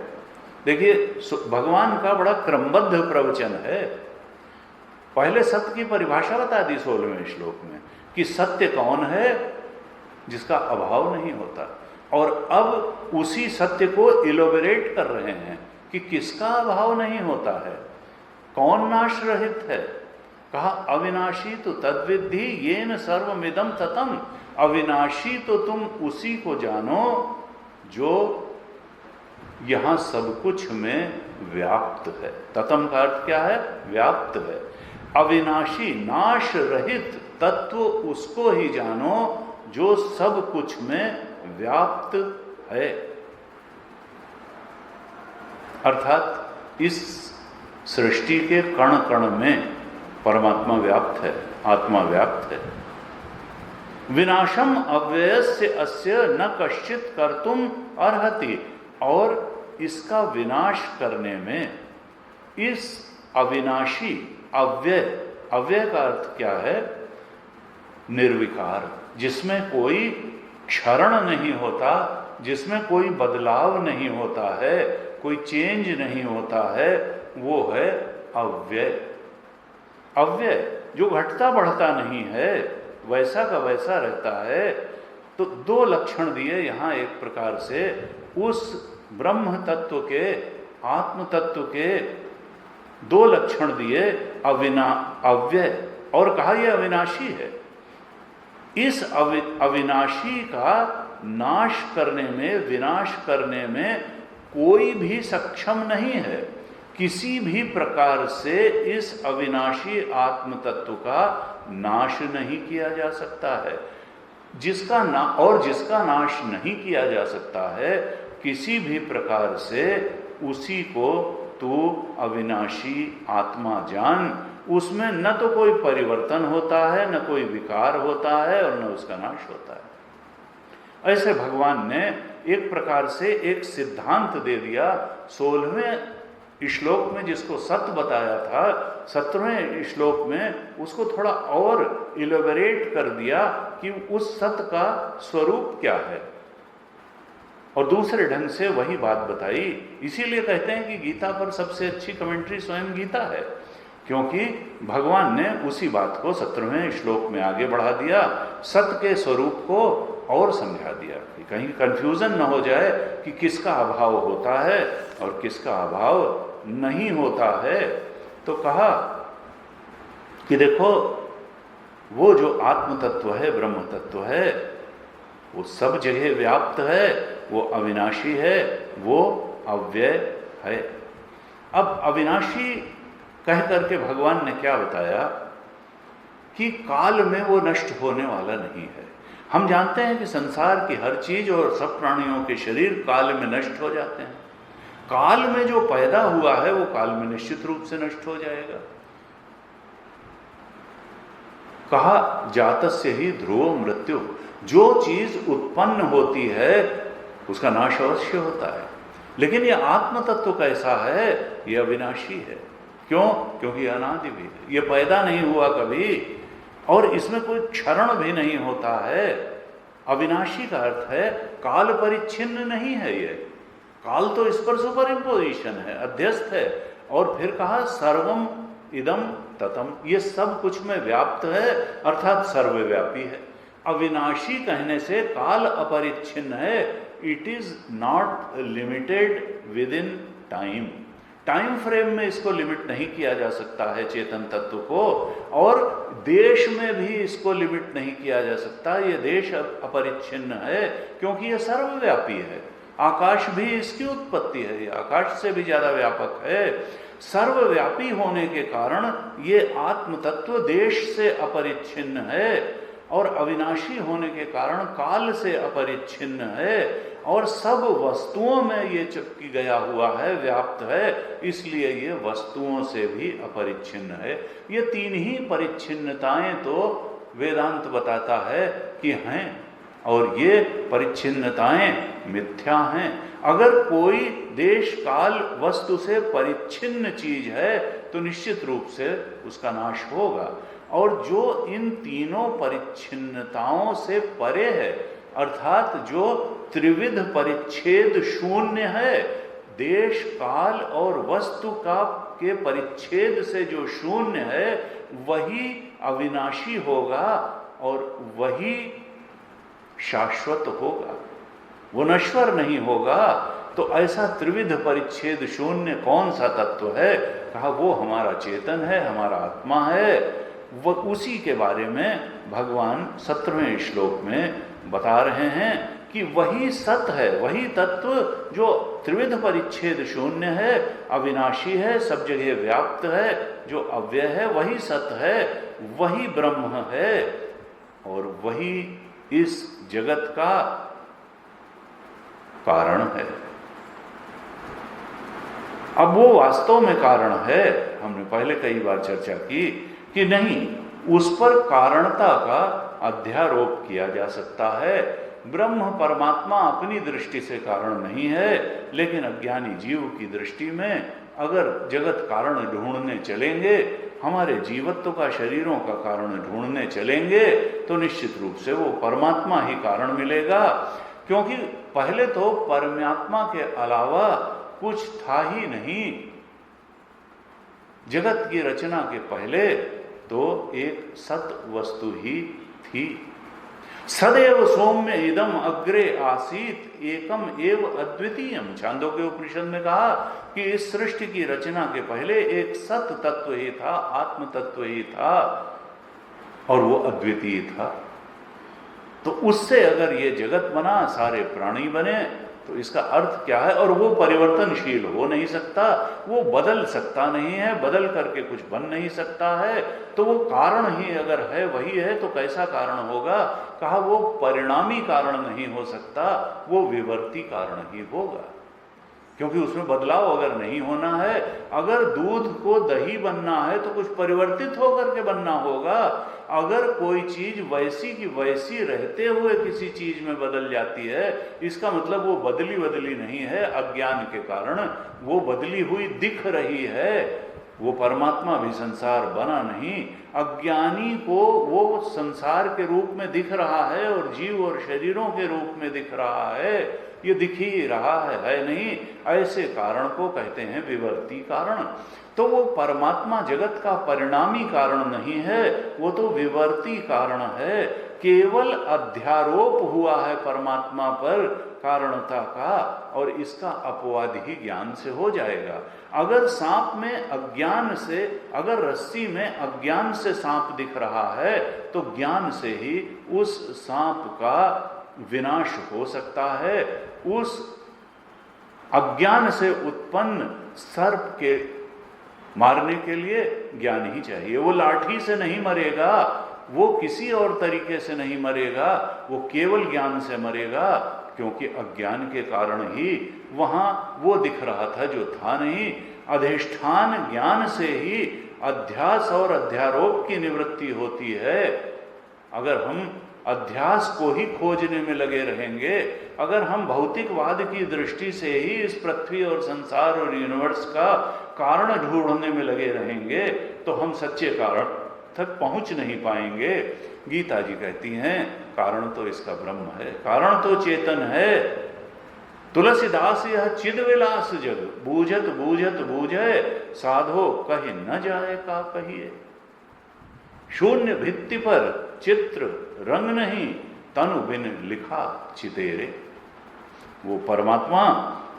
देखिए, भगवान का बड़ा क्रमबद्ध प्रवचन है। पहले सत्य की परिभाषा बता दी 16वें श्लोक में कि सत्य कौन है जिसका अभाव नहीं होता, और अब उसी सत्य को इलोबरेट कर रहे हैं कि किसका अभाव नहीं होता है, कौन नाश रहित है। कहा अविनाशी तो तद्विद्धि येन सर्वमिदं ततं, अविनाशी तो तुम उसी को जानो जो यहां सब कुछ में व्याप्त है। ततम का अर्थ क्या है? व्याप्त है। अविनाशी नाश रहित तत्व उसको ही जानो जो सब कुछ में व्याप्त है। अर्थात इस सृष्टि के कण कण में परमात्मा व्याप्त है, आत्मा व्याप्त है। विनाशम अव्ययस्य अस्य न कश्चित कर्तुम अर्हति, और इसका विनाश करने में इस अविनाशी अव्यय, अव्यय का अर्थ क्या है? निर्विकार, जिसमें कोई क्षरण नहीं होता, जिसमें कोई बदलाव नहीं होता है, कोई चेंज नहीं होता है, वो है अव्यय। अव्यय जो घटता बढ़ता नहीं है, वैसा का वैसा रहता है। तो दो लक्षण दिए यहाँ एक प्रकार से उस ब्रह्म तत्व के, आत्म तत्व के दो लक्षण दिए, अव्यय, और कहा यह अविनाशी है। इस अविनाशी का नाश करने में, विनाश करने में कोई भी सक्षम नहीं है। किसी भी प्रकार से इस अविनाशी आत्म तत्व का नाश नहीं किया जा सकता है। जिसका नाश नहीं किया जा सकता है, किसी भी प्रकार से उसी को तू अविनाशी आत्मा जान। उसमें न तो कोई परिवर्तन होता है, न कोई विकार होता है, और न उसका नाश होता है। ऐसे भगवान ने एक प्रकार से एक सिद्धांत दे दिया। 16वें श्लोक में जिसको सत्य बताया था, 17वें श्लोक में उसको थोड़ा और इलेबोरेट कर दिया कि उस सत्य का स्वरूप क्या है, और दूसरे ढंग से वही बात बताई। इसीलिए कहते हैं कि गीता पर सबसे अच्छी कमेंट्री स्वयं गीता है, क्योंकि भगवान ने उसी बात को 17वें श्लोक में आगे बढ़ा दिया, सत्य के स्वरूप को और समझा दिया कि कहीं कंफ्यूजन न हो जाए कि किसका अभाव होता है और किसका अभाव नहीं होता है। तो कहा कि देखो, वो जो आत्म तत्व है, ब्रह्म तत्व है, वो सब जगह व्याप्त है, वो अविनाशी है, वो अव्यय है। अब अविनाशी कह करके भगवान ने क्या बताया कि काल में वो नष्ट होने वाला नहीं है। हम जानते हैं कि संसार की हर चीज और सब प्राणियों के शरीर काल में नष्ट हो जाते हैं। काल में जो पैदा हुआ है वो काल में निश्चित रूप से नष्ट हो जाएगा। कहा जातस्य ही ध्रुव मृत्यु, जो चीज उत्पन्न होती है उसका नाश अवश्य होता है। लेकिन ये आत्म तत्व कैसा है? ये अविनाशी है। क्यों? क्योंकि अनादि भी है, ये पैदा नहीं हुआ कभी, और इसमें कोई क्षरण भी नहीं होता है। अविनाशी का अर्थ है काल परिच्छिन्न नहीं है ये। काल तो इस पर सुपर इम्पोजिशन है, अध्यस्त है। और फिर कहा सर्वम इदम ततम, ये सब कुछ में व्याप्त है, अर्थात सर्वव्यापी है। अविनाशी कहने से काल अपरिच्छिन्न है। It is not limited with in time. Time frame में इसको लिमिट नहीं किया जा सकता है चेतन तत्व को, और देश में भी इसको लिमिट नहीं किया जा सकता। ये देश अपरिच्छिन्न है क्योंकि ये सर्वव्यापी है। आकाश भी इसकी उत्पत्ति है, ये आकाश से भी ज्यादा व्यापक है। सर्वव्यापी होने के कारण ये आत्म तत्व देश से अपरिच्छिन्न है, और अविनाशी होने के कारण काल से अपरिच्छिन्न है, और सब वस्तुओं में ये चिपकी गया हुआ है, व्याप्त है, इसलिए ये वस्तुओं से भी अपरिच्छिन्न है। ये तीन ही परिच्छिन्नताएं तो वेदांत बताता है कि हैं, और ये परिच्छिन्नताएं मिथ्या हैं। अगर कोई देश काल वस्तु से परिच्छिन्न चीज है तो निश्चित रूप से उसका नाश होगा। और जो इन तीनों परिच्छिन्नताओं से परे है, अर्थात जो त्रिविध परिच्छेद शून्य है, देश काल और वस्तु का के परिच्छेद से जो शून्य है, वही अविनाशी होगा और वही शाश्वत होगा, वो नश्वर नहीं होगा। तो ऐसा त्रिविध परिच्छेद शून्य कौन सा तत्व है? कहा वो हमारा चेतन है, हमारा आत्मा है। वो उसी के बारे में भगवान 17वें श्लोक में बता रहे हैं कि वही सत है, वही तत्व जो त्रिविध परिच्छेद शून्य है, अविनाशी है, सब जगह व्याप्त है, जो अव्यय है, वही सत है, वही ब्रह्म है, और वही इस जगत का कारण है। अब वो वास्तव में कारण है, हमने पहले कई बार चर्चा की कि नहीं, उस पर कारणता का अध्यारोप किया जा सकता है। ब्रह्म परमात्मा अपनी दृष्टि से कारण नहीं है, लेकिन अज्ञानी जीव की दृष्टि में अगर जगत कारण ढूंढने चलेंगे, हमारे जीवत्व का, शरीरों का कारण ढूंढने चलेंगे, तो निश्चित रूप से वो परमात्मा ही कारण मिलेगा। क्योंकि पहले तो परमात्मा के अलावा कुछ था ही नहीं। जगत की रचना के पहले तो एक सत वस्तु ही थी। सदैव सौम्य इदम अग्रे आसीत एकम एव अद्वितीयम। छांदोग्य उपनिषद में कहा कि इस सृष्टि की रचना के पहले एक सत तत्व ही था, आत्म तत्व ही था, और वो अद्वितीय था। तो उससे अगर ये जगत बना, सारे प्राणी बने, तो इसका अर्थ क्या है? और वो परिवर्तनशील हो नहीं सकता, वो बदल सकता नहीं है, बदल करके कुछ बन नहीं सकता है। तो वो कारण ही अगर है, वही है, तो कैसा कारण होगा? कहा वो परिणामी कारण नहीं हो सकता, वो विवर्ती कारण ही होगा, क्योंकि उसमें बदलाव अगर नहीं होना है। अगर दूध को दही बनना है तो कुछ परिवर्तित होकर के बनना होगा। अगर कोई चीज वैसी की वैसी रहते हुए किसी चीज में बदल जाती है, इसका मतलब वो बदली नहीं है, अज्ञान के कारण वो बदली हुई दिख रही है। वो परमात्मा भी संसार बना नहीं, अज्ञानी को वो संसार के रूप में दिख रहा है और जीव और शरीरों के रूप में दिख रहा है। ये दिख ही रहा है नहीं। ऐसे कारण को कहते हैं विवर्ती कारण। तो वो परमात्मा जगत का परिणामी कारण नहीं है, वो तो विवर्ती कारण है। केवल अध्यारोप हुआ है परमात्मा पर कारणता का, और इसका अपवाद ही ज्ञान से हो जाएगा। अगर सांप में अज्ञान से, अगर रस्सी में अज्ञान से सांप दिख रहा है, तो ज्ञान से ही उस सांप का विनाश हो सकता है। उस अज्ञान से उत्पन्न सर्प के मारने के लिए ज्ञान ही चाहिए। वो लाठी से नहीं मरेगा, वो किसी और तरीके से नहीं मरेगा, वो केवल ज्ञान से मरेगा, क्योंकि अज्ञान के कारण ही वहां वो दिख रहा था जो था नहीं। अधिष्ठान ज्ञान से ही अध्यास और अध्यारोप की निवृत्ति होती है। अगर हम अध्यास को ही खोजने में लगे रहेंगे, अगर हम भौतिकवाद की दृष्टि से ही इस पृथ्वी और संसार और यूनिवर्स का कारण ढूंढने में लगे रहेंगे, तो हम सच्चे कारण तक पहुंच नहीं पाएंगे। गीता जी कहती हैं कारण तो इसका ब्रह्म है, कारण तो चेतन है। तुलसीदास यह चिद विलास जग, बूझत बूझत बूझे, साधो कही न जाए का कहिए। शून्य भित्ति पर चित्र रंग नहीं, तनु बिन लिखा चितेरे। वो परमात्मा,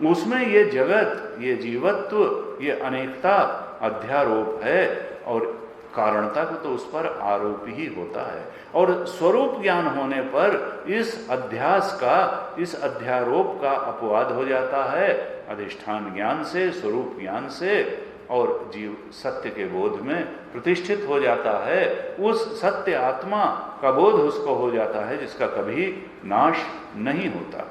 उसमें ये जगत, ये जीवत्व, ये अनेकता अध्यारोप है और कारणता को तो उस पर आरोप ही होता है। और स्वरूप ज्ञान होने पर इस अध्यास का, इस अध्यारोप का अपवाद हो जाता है अधिष्ठान ज्ञान से, स्वरूप ज्ञान से, और जीव सत्य के बोध में प्रतिष्ठित हो जाता है। उस सत्य आत्मा का बोध उसको हो जाता है जिसका कभी नाश नहीं होता।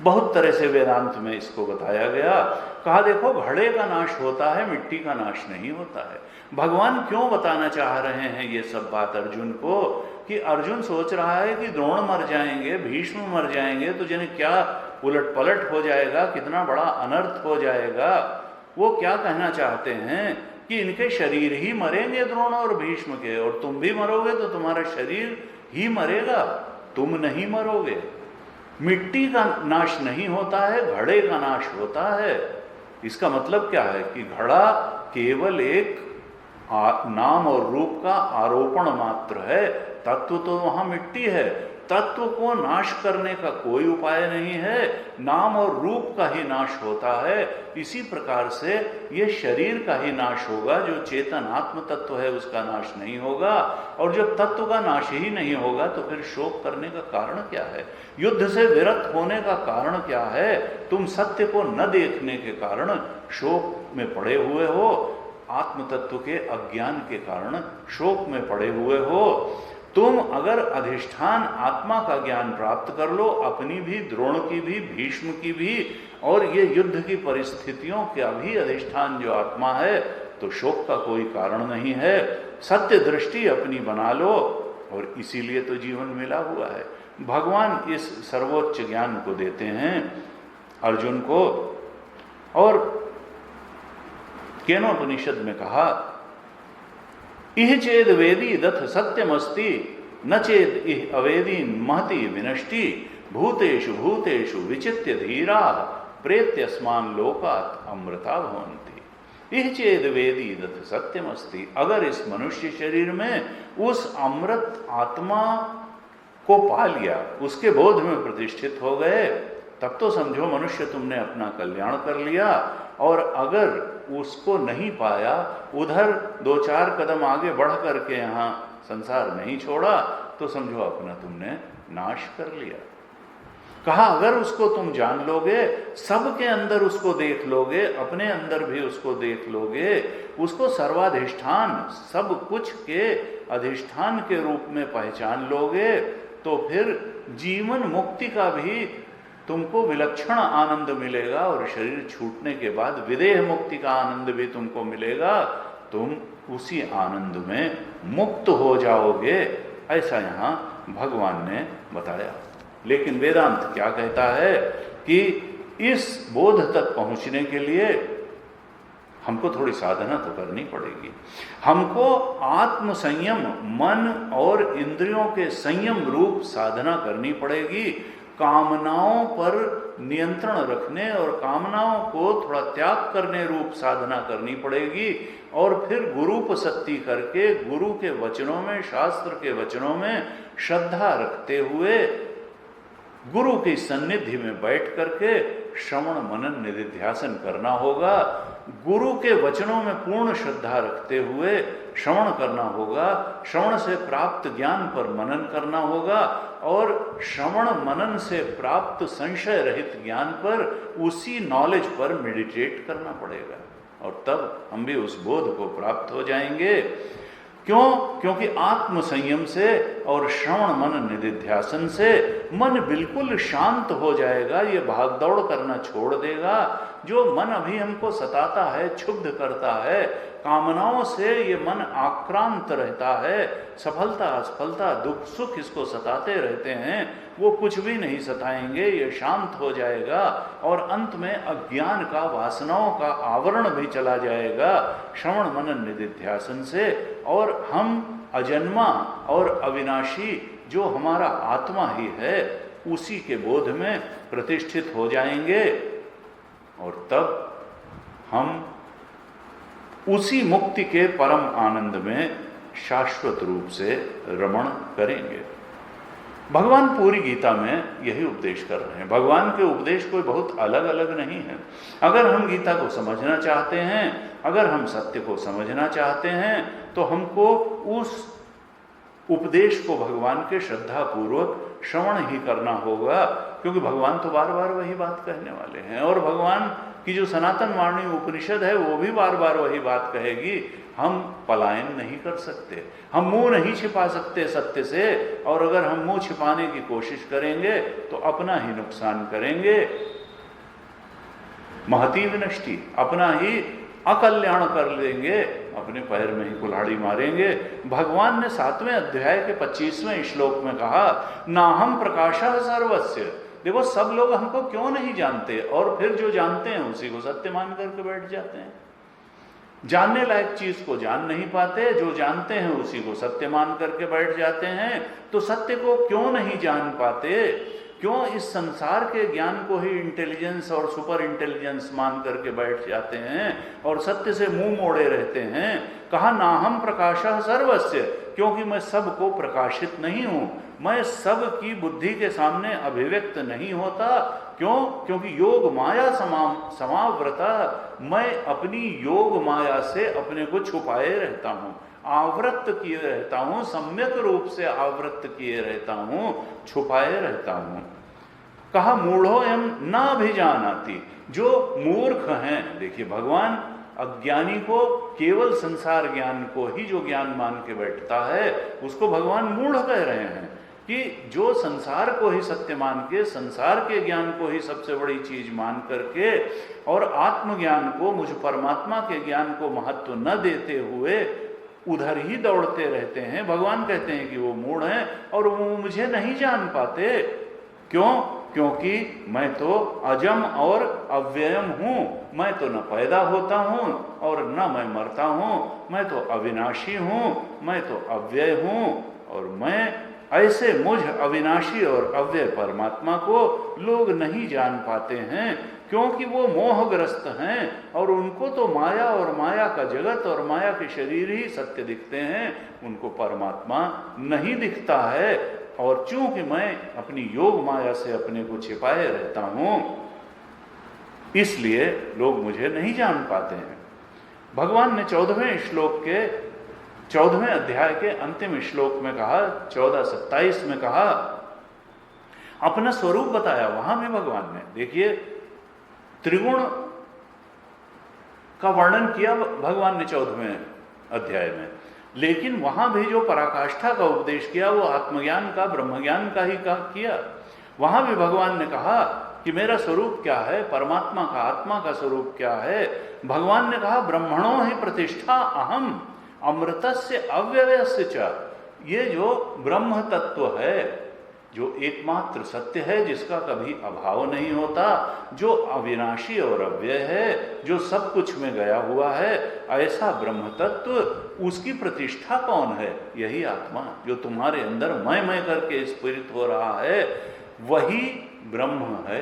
बहुत तरह से वेदांत में इसको बताया गया। कहा देखो घड़े का नाश होता है, मिट्टी का नाश नहीं होता है। भगवान क्यों बताना चाह रहे हैं ये सब बात अर्जुन को, कि अर्जुन सोच रहा है कि द्रोण मर जाएंगे, भीष्म मर जाएंगे तो जाने क्या उलट पलट हो जाएगा, कितना बड़ा अनर्थ हो जाएगा। वो क्या कहना चाहते हैं कि इनके शरीर ही मरेंगे, द्रोण और भीष्म के, और तुम भी मरोगे तो तुम्हारा शरीर ही मरेगा, तुम नहीं मरोगे। मिट्टी का नाश नहीं होता है, घड़े का नाश होता है। इसका मतलब क्या है कि घड़ा केवल एक नाम और रूप का आरोपण मात्र है, तत्व तो वहां मिट्टी है। तत्व को नाश करने का कोई उपाय नहीं है, नाम और रूप का ही नाश होता है। इसी प्रकार से ये शरीर का ही नाश होगा, जो चेतन आत्म तत्व है उसका नाश नहीं होगा। और जब तत्व का नाश ही नहीं होगा तो फिर शोक करने का कारण क्या है, युद्ध से विरत होने का कारण क्या है। तुम सत्य को न देखने के कारण शोक में पड़े हुए हो, आत्म तत्व के अज्ञान के कारण शोक में पड़े हुए हो। तुम अगर अधिष्ठान आत्मा का ज्ञान प्राप्त कर लो, अपनी भी, द्रोण की भी, भीष्म की भी, और ये युद्ध की परिस्थितियों का भी अधिष्ठान जो आत्मा है, तो शोक का कोई कारण नहीं है। सत्य दृष्टि अपनी बना लो, और इसीलिए तो जीवन मिला हुआ है। भगवान इस सर्वोच्च ज्ञान को देते हैं अर्जुन को। और केनोपनिषद में कहा, इह चेद वेदी दथ सत्यमस्ति, न चेद इह अवेदी महति विनष्टि, भूतेषु भूतेषु विचित्य धीरा, प्रेत्यस्मान लोकात् अमृता भवन्ति। इह चेद वेदी दथ सत्यमस्ति, अगर इस मनुष्य शरीर में उस अमृत आत्मा को पा लिया, उसके बोध में प्रतिष्ठित हो गए, तब तो समझो मनुष्य तुमने अपना कल्याण कर लिया। और अगर उसको नहीं पाया, उधर 2-4 कदम आगे बढ़ करके यहाँ संसार नहीं छोड़ा, तो समझो अपना तुमने नाश कर लिया। कहा अगर उसको तुम जान लोगे, सबके अंदर उसको देख लोगे, अपने अंदर भी उसको देख लोगे, उसको सर्वाधिष्ठान, सब कुछ के अधिष्ठान के रूप में पहचान लोगे, तो फिर जीवन मुक्ति का भी तुमको विलक्षण आनंद मिलेगा। और शरीर छूटने के बाद विदेह मुक्ति का आनंद भी तुमको मिलेगा। तुम उसी आनंद में मुक्त हो जाओगे, ऐसा यहाँ भगवान ने बताया। लेकिन वेदांत क्या कहता है कि इस बोध तक पहुँचने के लिए हमको थोड़ी साधना तो करनी पड़ेगी। हमको आत्म संयम, मन और इंद्रियों के संयम रूप साधना करनी पड़ेगी। कामनाओं पर नियंत्रण रखने और कामनाओं को थोड़ा त्याग करने रूप साधना करनी पड़ेगी। और फिर गुरूपसक्ति करके गुरु के वचनों में, शास्त्र के वचनों में श्रद्धा रखते हुए गुरु की सन्निधि में बैठ करके श्रवण मनन निधिध्यासन करना होगा। गुरु के वचनों में पूर्ण श्रद्धा रखते हुए श्रवण करना होगा। श्रवण से प्राप्त ज्ञान पर मनन करना होगा, और श्रवण मनन से प्राप्त संशय रहित ज्ञान पर, उसी नॉलेज पर मेडिटेट करना पड़ेगा। और तब हम भी उस बोध को प्राप्त हो जाएंगे। क्यों? क्योंकि आत्म संयम से और श्रवण मनन निधिध्यासन से मन बिल्कुल शांत हो जाएगा। ये भागदौड़ करना छोड़ देगा। जो मन अभी हमको सताता है, क्षुब्ध करता है, कामनाओं से ये मन आक्रांत रहता है, सफलता असफलता दुख सुख इसको सताते रहते हैं, वो कुछ भी नहीं सताएंगे, ये शांत हो जाएगा और अंत में अज्ञान का, वासनाओं का आवरण भी चला जाएगा श्रवण मनन निधिध्यासन से, और हम अजन्मा और अविनाशी जो हमारा आत्मा ही है उसी के बोध में प्रतिष्ठित हो जाएंगे, और तब हम उसी मुक्ति के परम आनंद में शाश्वत रूप से रमण करेंगे। भगवान पूरी गीता में यही उपदेश कर रहे हैं। भगवान के उपदेश कोई बहुत अलग अलग नहीं है। अगर हम गीता को समझना चाहते हैं, अगर हम सत्य को समझना चाहते हैं, तो हमको उस उपदेश को भगवान के श्रद्धा पूर्वक श्रवण ही करना होगा, क्योंकि भगवान तो बार बार वही बात कहने वाले हैं, और भगवान की जो सनातन वाणी उपनिषद है वो भी बार बार वही बात कहेगी। हम पलायन नहीं कर सकते, हम मुंह नहीं छिपा सकते सत्य से, और अगर हम मुंह छिपाने की कोशिश करेंगे तो अपना ही नुकसान करेंगे, महती विनष्टि, अपना ही अकल्याण कर लेंगे, अपने पैर में ही कुल्हाड़ी मारेंगे। भगवान ने 7वें अध्याय के 25वें श्लोक में कहा, नाहम प्रकाशः सर्वस्य। देखो, सब लोग हमको क्यों नहीं जानते, और फिर जो जानते हैं उसी को सत्य मान करके बैठ जाते हैं। जानने लायक चीज को जान नहीं पाते, जो जानते हैं उसी को सत्य मान करके बैठ जाते हैं। तो सत्य को क्यों नहीं जान पाते, क्यों इस संसार के ज्ञान को ही इंटेलिजेंस और सुपर इंटेलिजेंस मान करके बैठ जाते हैं और सत्य से मुंह मोड़े रहते हैं। कहा नाहम प्रकाशः सर्वस्य, क्योंकि मैं सबको प्रकाशित नहीं हूं, मैं सब की बुद्धि के सामने अभिव्यक्त नहीं होता। क्यों? क्योंकि योग माया समावृता, मैं अपनी योग माया से अपने को छुपाए रहता हूं, आवृत किए रहता हूं, सम्यक रूप से आवृत किए रहता हूं, छुपाए रहता हूं। कहा मूढ़ोऽयं न अभिजानाति, जो मूर्ख हैं। देखिए, भगवान अज्ञानी को केवल संसार ज्ञान को ही जो ज्ञान मान के बैठता है उसको भगवान मूढ़ कह रहे हैं, कि जो संसार को ही सत्य मान के, संसार के ज्ञान को ही सबसे बड़ी चीज मान करके और आत्मज्ञान को, मुझ परमात्मा के ज्ञान को महत्व न देते हुए उधर ही दौड़ते रहते हैं। भगवान कहते हैं कि वो मूढ़ हैं और वो मुझे नहीं जान पाते। क्यों? क्योंकि मैं तो अजम और अव्ययम हूं, मैं तो न पैदा होता हूं और न मैं मरता हूं, मैं तो अविनाशी हूं, मैं तो अव्यय हूं, और मैं ऐसे मुझ अविनाशी और अव्यय परमात्मा को लोग नहीं जान पाते हैं, क्योंकि वो मोहग्रस्त हैं और उनको तो माया और माया का जगत और माया के शरीर ही सत्य दिखते हैं, उनको परमात्मा नहीं दिखता है। और चूंकि मैं अपनी योग माया से अपने को छिपाए रहता हूं, इसलिए लोग मुझे नहीं जान पाते हैं। भगवान ने 14वें श्लोक के 14वें अध्याय के अंतिम श्लोक में कहा, 14:27 में कहा, अपना स्वरूप बताया। वहां भी भगवान ने, देखिए, त्रिगुण का वर्णन किया भगवान ने 14वें अध्याय में, लेकिन वहां भी जो पराकाष्ठा का उपदेश किया वो आत्मज्ञान का, ब्रह्मज्ञान का ही किया। वहां भी भगवान ने कहा कि मेरा स्वरूप क्या है, परमात्मा का, आत्मा का स्वरूप क्या है। भगवान ने कहा ब्रह्मणो ही प्रतिष्ठा अहम अमृतस्य अव्ययस्य च। ये जो ब्रह्म तत्व है, जो एकमात्र सत्य है, जिसका कभी अभाव नहीं होता, जो अविनाशी और अव्यय है, जो सब कुछ में गया हुआ है, ऐसा ब्रह्म तत्व, उसकी प्रतिष्ठा कौन है? यही आत्मा जो तुम्हारे अंदर मैं करके स्फुरित हो रहा है, वही ब्रह्म है,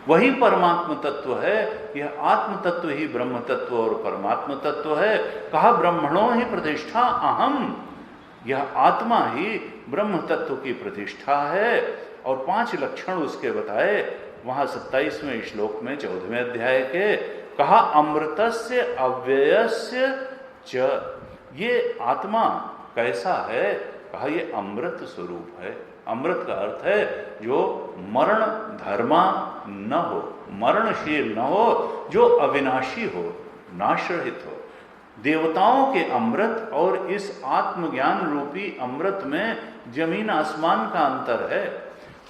वही परमात्म तत्व है। यह आत्म तत्व ही ब्रह्म तत्व और परमात्म तत्व है। कहा ब्रह्मणो ही प्रतिष्ठा अहम, यह आत्मा ही ब्रह्म तत्व की प्रतिष्ठा है। और 5 लक्षण उसके बताए वहां 27वें श्लोक में 14वें अध्याय के। कहा अमृतस्य अव्ययस्य च, ये आत्मा कैसा है? कहा ये अमृत स्वरूप है। अमृत का अर्थ है जो मरण धर्मा न हो, मरणशील न हो, जो अविनाशी हो, नाशरहित हो। देवताओं के अमृत और इस आत्मज्ञान रूपी अमृत में जमीन आसमान का अंतर है।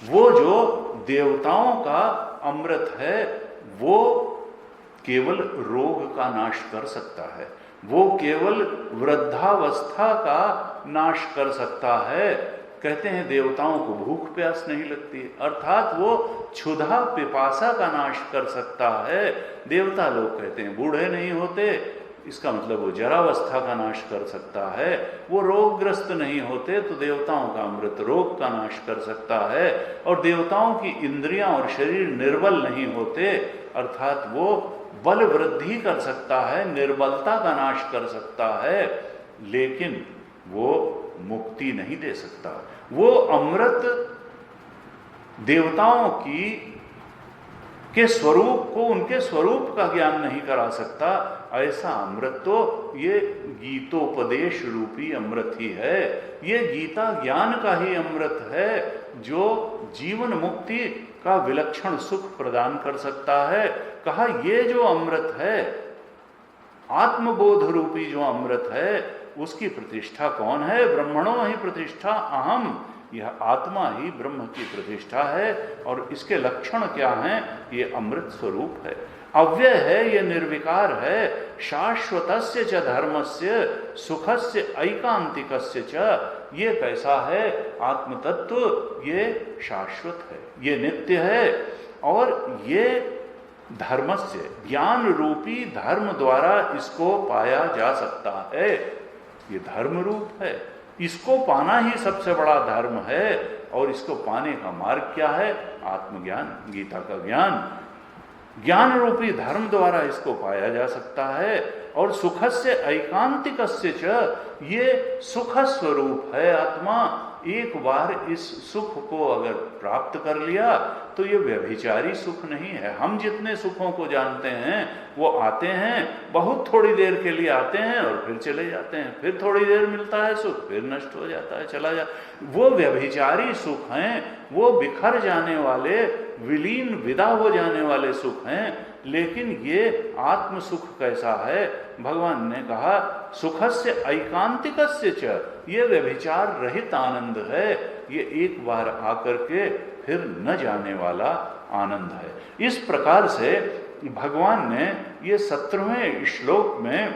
वो जो देवताओं का अमृत है वो केवल रोग का नाश कर सकता है, वो केवल वृद्धावस्था का नाश कर सकता है। कहते हैं देवताओं को भूख प्यास नहीं लगती, अर्थात वो क्षुधा पिपासा का नाश कर सकता है। देवता लोग कहते हैं बूढ़े नहीं होते, इसका मतलब वो जरावस्था का नाश कर सकता है। वो रोगग्रस्त नहीं होते तो देवताओं का अमृत रोग का नाश कर सकता है। और देवताओं की इंद्रियां और शरीर निर्बल नहीं होते, अर्थात वो बल वृद्धि कर सकता है, निर्बलता का नाश कर सकता है, लेकिन वो मुक्ति नहीं दे सकता। वो अमृत देवताओं के स्वरूप को, उनके स्वरूप का ज्ञान नहीं करा सकता। ऐसा अमृत तो ये गीतोपदेश रूपी अमृत ही है, ये गीता ज्ञान का ही अमृत है, जो जीवन मुक्ति का विलक्षण सुख प्रदान कर सकता है। कहा ये जो अमृत है, आत्मबोध रूपी जो अमृत है, उसकी प्रतिष्ठा कौन है? ब्रह्मणो ही प्रतिष्ठा अहम, यह आत्मा ही ब्रह्म की प्रतिष्ठा है। और इसके लक्षण क्या हैं? ये अमृत स्वरूप है, अव्यय है, ये निर्विकार है, शाश्वतस्य च धर्मस्य सुखस्य ऐकांतिकस्य च। ये कैसा है? आत्मतत्व ये शाश्वत है, ये नित्य है, और ये धर्मस्य ज्ञान रूपी धर्म द्वारा इसको पाया जा सकता है। ये धर्म रूप है, इसको पाना ही सबसे बड़ा धर्म है। और इसको पाने का मार्ग क्या है? आत्मज्ञान, गीता का ज्ञान। ज्ञान रूपी धर्म द्वारा इसको पाया जा सकता है। और सुखस्य ऐकांतिकस्य च, ये सुख स्वरूप है आत्मा। एक बार इस सुख को अगर प्राप्त कर लिया तो ये व्यभिचारी सुख नहीं है। हम जितने सुखों को जानते हैं वो आते हैं, बहुत थोड़ी देर के लिए आते हैं और फिर चले जाते हैं, फिर थोड़ी देर मिलता है सुख, फिर नष्ट हो जाता है, चला जाता। वो व्यभिचारी सुख हैं, वो बिखर जाने वाले, विलीन विदा हो जाने वाले सुख हैं। लेकिन ये आत्म सुख कैसा है? भगवान ने कहा सुखस्य ऐकांतिकस्य च, ये व्यभिचार रहित आनंद है, ये एक बार आकर के फिर न जाने वाला आनंद है। इस प्रकार से भगवान ने ये 17वें श्लोक में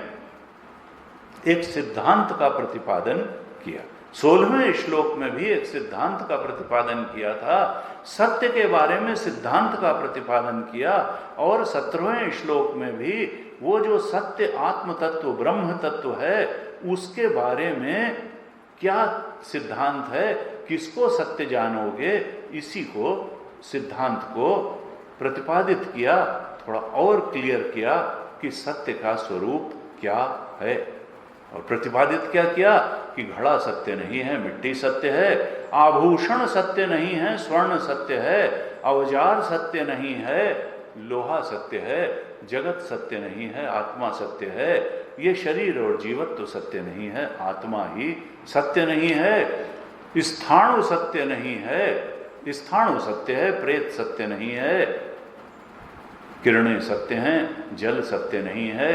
एक सिद्धांत का प्रतिपादन किया, 16वें श्लोक में भी एक सिद्धांत का प्रतिपादन किया था, सत्य के बारे में सिद्धांत का प्रतिपादन किया। और 17वें श्लोक में भी वो जो सत्य आत्म तत्व ब्रह्म तत्व है, उसके बारे में क्या सिद्धांत है, किसको सत्य जानोगे, इसी को सिद्धांत को प्रतिपादित किया, थोड़ा और क्लियर किया कि सत्य का स्वरूप क्या है। और प्रतिपादित क्या किया कि घड़ा सत्य नहीं है, मिट्टी सत्य है, आभूषण सत्य नहीं है, स्वर्ण सत्य है, औजार सत्य नहीं है, लोहा सत्य है, जगत सत्य नहीं है, आत्मा सत्य है। ये शरीर और जीवत्व तो सत्य नहीं है, आत्मा ही सत्य नहीं है। स्थाणु सत्य नहीं है, स्थाणु सत्य है, प्रेत सत्य नहीं है, किरणें सत्य हैं, जल सत्य नहीं है,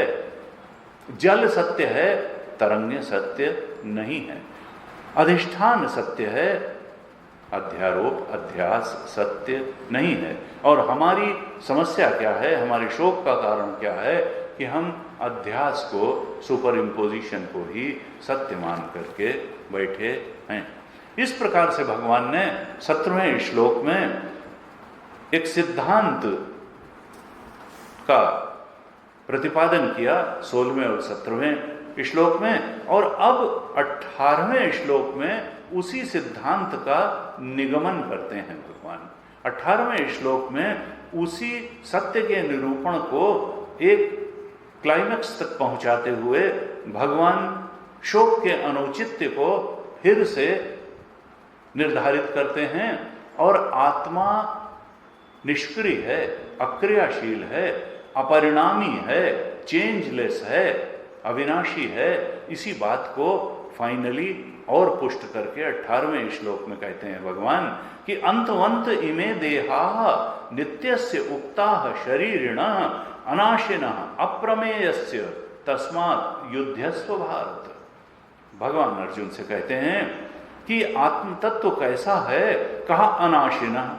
जल सत्य है, तरंगें सत्य नहीं है, अधिष्ठान सत्य है, अध्यारोप अध्यास सत्य नहीं है। और हमारी समस्या क्या है, हमारे शोक का कारण क्या है कि हम अध्यास को, सुपर इम्पोजिशन को ही सत्य मान करके बैठे हैं। इस प्रकार से भगवान ने 17वें श्लोक में एक सिद्धांत का प्रतिपादन किया 16वें और 17वें श्लोक में, और अब 18वें श्लोक में उसी सिद्धांत का निगमन करते हैं भगवान। 18वें श्लोक में उसी सत्य के निरूपण को एक क्लाइमैक्स तक पहुंचाते हुए भगवान शोक के अनुचित्य को फिर से निर्धारित करते हैं। और आत्मा निष्क्रिय है, अक्रियाशील है, अपरिणामी है, चेंजलेस है, अविनाशी है। इसी बात को फाइनली और पुष्ट करके 18वें श्लोक में कहते हैं भगवान कि अंतवंत इमे देहा नित्यस्य उक्ताः शरीरिणः अनाशिनः अप्रमेयस्य तस्मात् युध्यस्व भारत। भगवान अर्जुन से कहते हैं कि आत्म तत्व कैसा है? कहा अनाशिनः,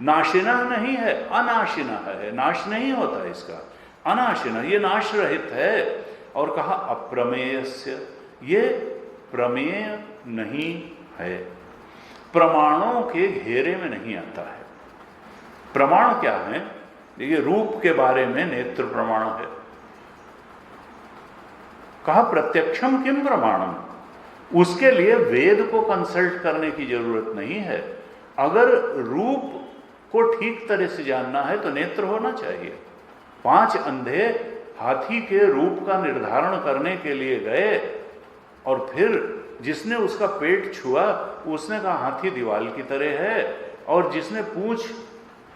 नाशिनः नहीं है, अनाशिनः है, नाश नहीं होता इसका। अनाशिना, ये नाश रहित है। और कहा अप्रमेयस्य, ये प्रमेय नहीं है, प्रमाणों के घेरे में नहीं आता है। प्रमाण क्या है? देखिए, रूप के बारे में नेत्र प्रमाण है। कहा प्रत्यक्षम किम प्रमाणम, उसके लिए वेद को कंसल्ट करने की जरूरत नहीं है। अगर रूप को ठीक तरह से जानना है तो नेत्र होना चाहिए। 5 अंधे हाथी के रूप का निर्धारण करने के लिए गए और फिर जिसने उसका पेट छुआ उसने कहा हाथी दीवाल की तरह है, और जिसने पूंछ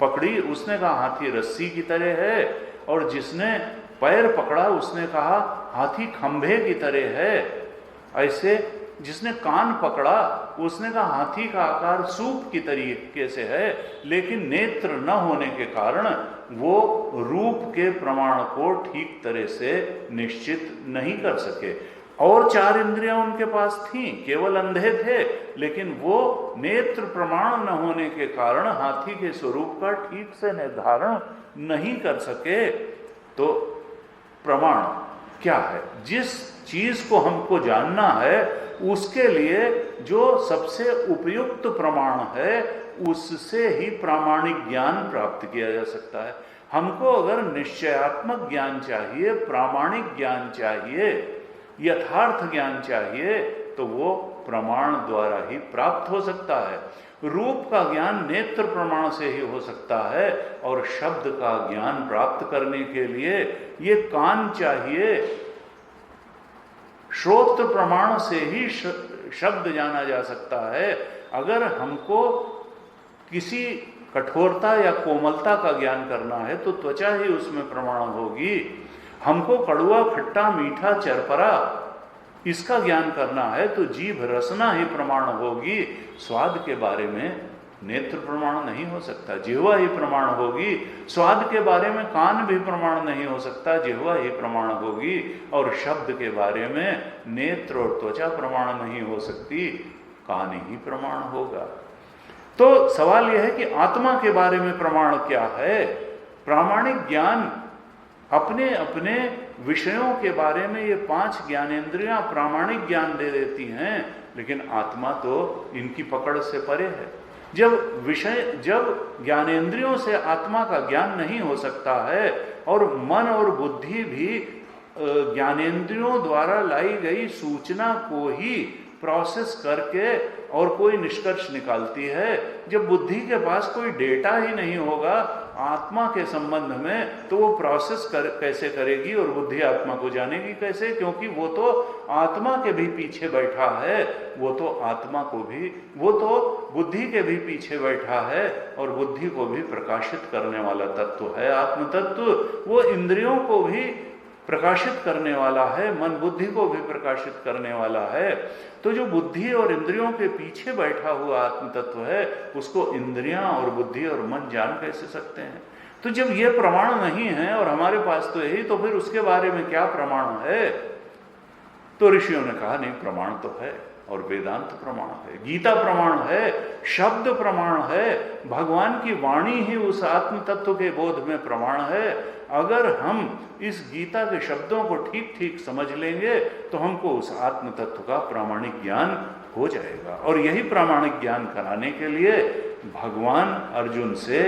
पकड़ी उसने कहा हाथी रस्सी की तरह है, और जिसने पैर पकड़ा उसने कहा हाथी खंभे की तरह है। ऐसे जिसने कान पकड़ा उसने कहा हाथी का आकार सूप की तरीके से है। लेकिन नेत्र न होने के कारण वो रूप के प्रमाण को ठीक तरह से निश्चित नहीं कर सके। और 4 इंद्रियां उनके पास थीं, केवल अंधे थे, लेकिन वो नेत्र प्रमाण न होने के कारण हाथी के स्वरूप का ठीक से निर्धारण नहीं कर सके। तो प्रमाण क्या है? जिस चीज को हमको जानना है उसके लिए जो सबसे उपयुक्त प्रमाण है उससे ही प्रामाणिक ज्ञान प्राप्त किया जा सकता है। हमको अगर निश्चयात्मक ज्ञान चाहिए, प्रामाणिक ज्ञान चाहिए, यथार्थ ज्ञान चाहिए, तो वो प्रमाण द्वारा ही प्राप्त हो सकता है। रूप का ज्ञान नेत्र प्रमाण से ही हो सकता है, और शब्द का ज्ञान प्राप्त करने के लिए ये कान चाहिए। श्रोत्र प्रमाण से ही शब्द जाना जा सकता है। अगर हमको किसी कठोरता या कोमलता का ज्ञान करना है तो त्वचा ही उसमें प्रमाण होगी। हमको कड़वा, खट्टा, मीठा, चरपरा इसका ज्ञान करना है तो जीभ रसना ही प्रमाण होगी। स्वाद के बारे में नेत्र प्रमाण नहीं हो सकता, जिह्वा ही प्रमाण होगी। स्वाद के बारे में कान भी प्रमाण नहीं हो सकता, जिह्वा ही प्रमाण होगी। और शब्द के बारे में नेत्र और त्वचा प्रमाण नहीं हो सकती, कान ही प्रमाण होगा। तो सवाल यह है कि आत्मा के बारे में प्रमाण क्या है? प्रामाणिक ज्ञान अपने अपने विषयों के बारे में ये 5 ज्ञानेंद्रियां प्रामाणिक ज्ञान दे देती हैं, लेकिन आत्मा तो इनकी पकड़ से परे है। जब ज्ञानेंद्रियों से आत्मा का ज्ञान नहीं हो सकता है और मन और बुद्धि भी ज्ञानेंद्रियों द्वारा लाई गई सूचना को ही प्रोसेस करके और कोई निष्कर्ष निकालती है, जब बुद्धि के पास कोई डेटा ही नहीं होगा आत्मा के संबंध में, तो वो प्रोसेस कैसे करेगी और बुद्धि आत्मा को जानेगी कैसे? क्योंकि वो तो आत्मा के भी पीछे बैठा है, वो तो बुद्धि के भी पीछे बैठा है, और बुद्धि को भी प्रकाशित करने वाला तत्व है आत्म तत्व। वो इंद्रियों को भी प्रकाशित करने वाला है, मन बुद्धि को भी प्रकाशित करने वाला है। तो जो बुद्धि और इंद्रियों के पीछे बैठा हुआ आत्म तत्व है उसको इंद्रियां और बुद्धि और मन जान कैसे सकते हैं? तो जब ये प्रमाण नहीं है और हमारे पास तो यही, तो फिर उसके बारे में क्या प्रमाण है? तो ऋषियों ने कहा नहीं, प्रमाण तो है, और वेदांत प्रमाण है, गीता प्रमाण है, शब्द प्रमाण है, भगवान की वाणी ही उस आत्म तत्व के बोध में प्रमाण है। अगर हम इस गीता के शब्दों को ठीक ठीक समझ लेंगे तो हमको उस आत्म तत्व का प्रामाणिक ज्ञान हो जाएगा। और यही प्रामाणिक ज्ञान कराने के लिए भगवान अर्जुन से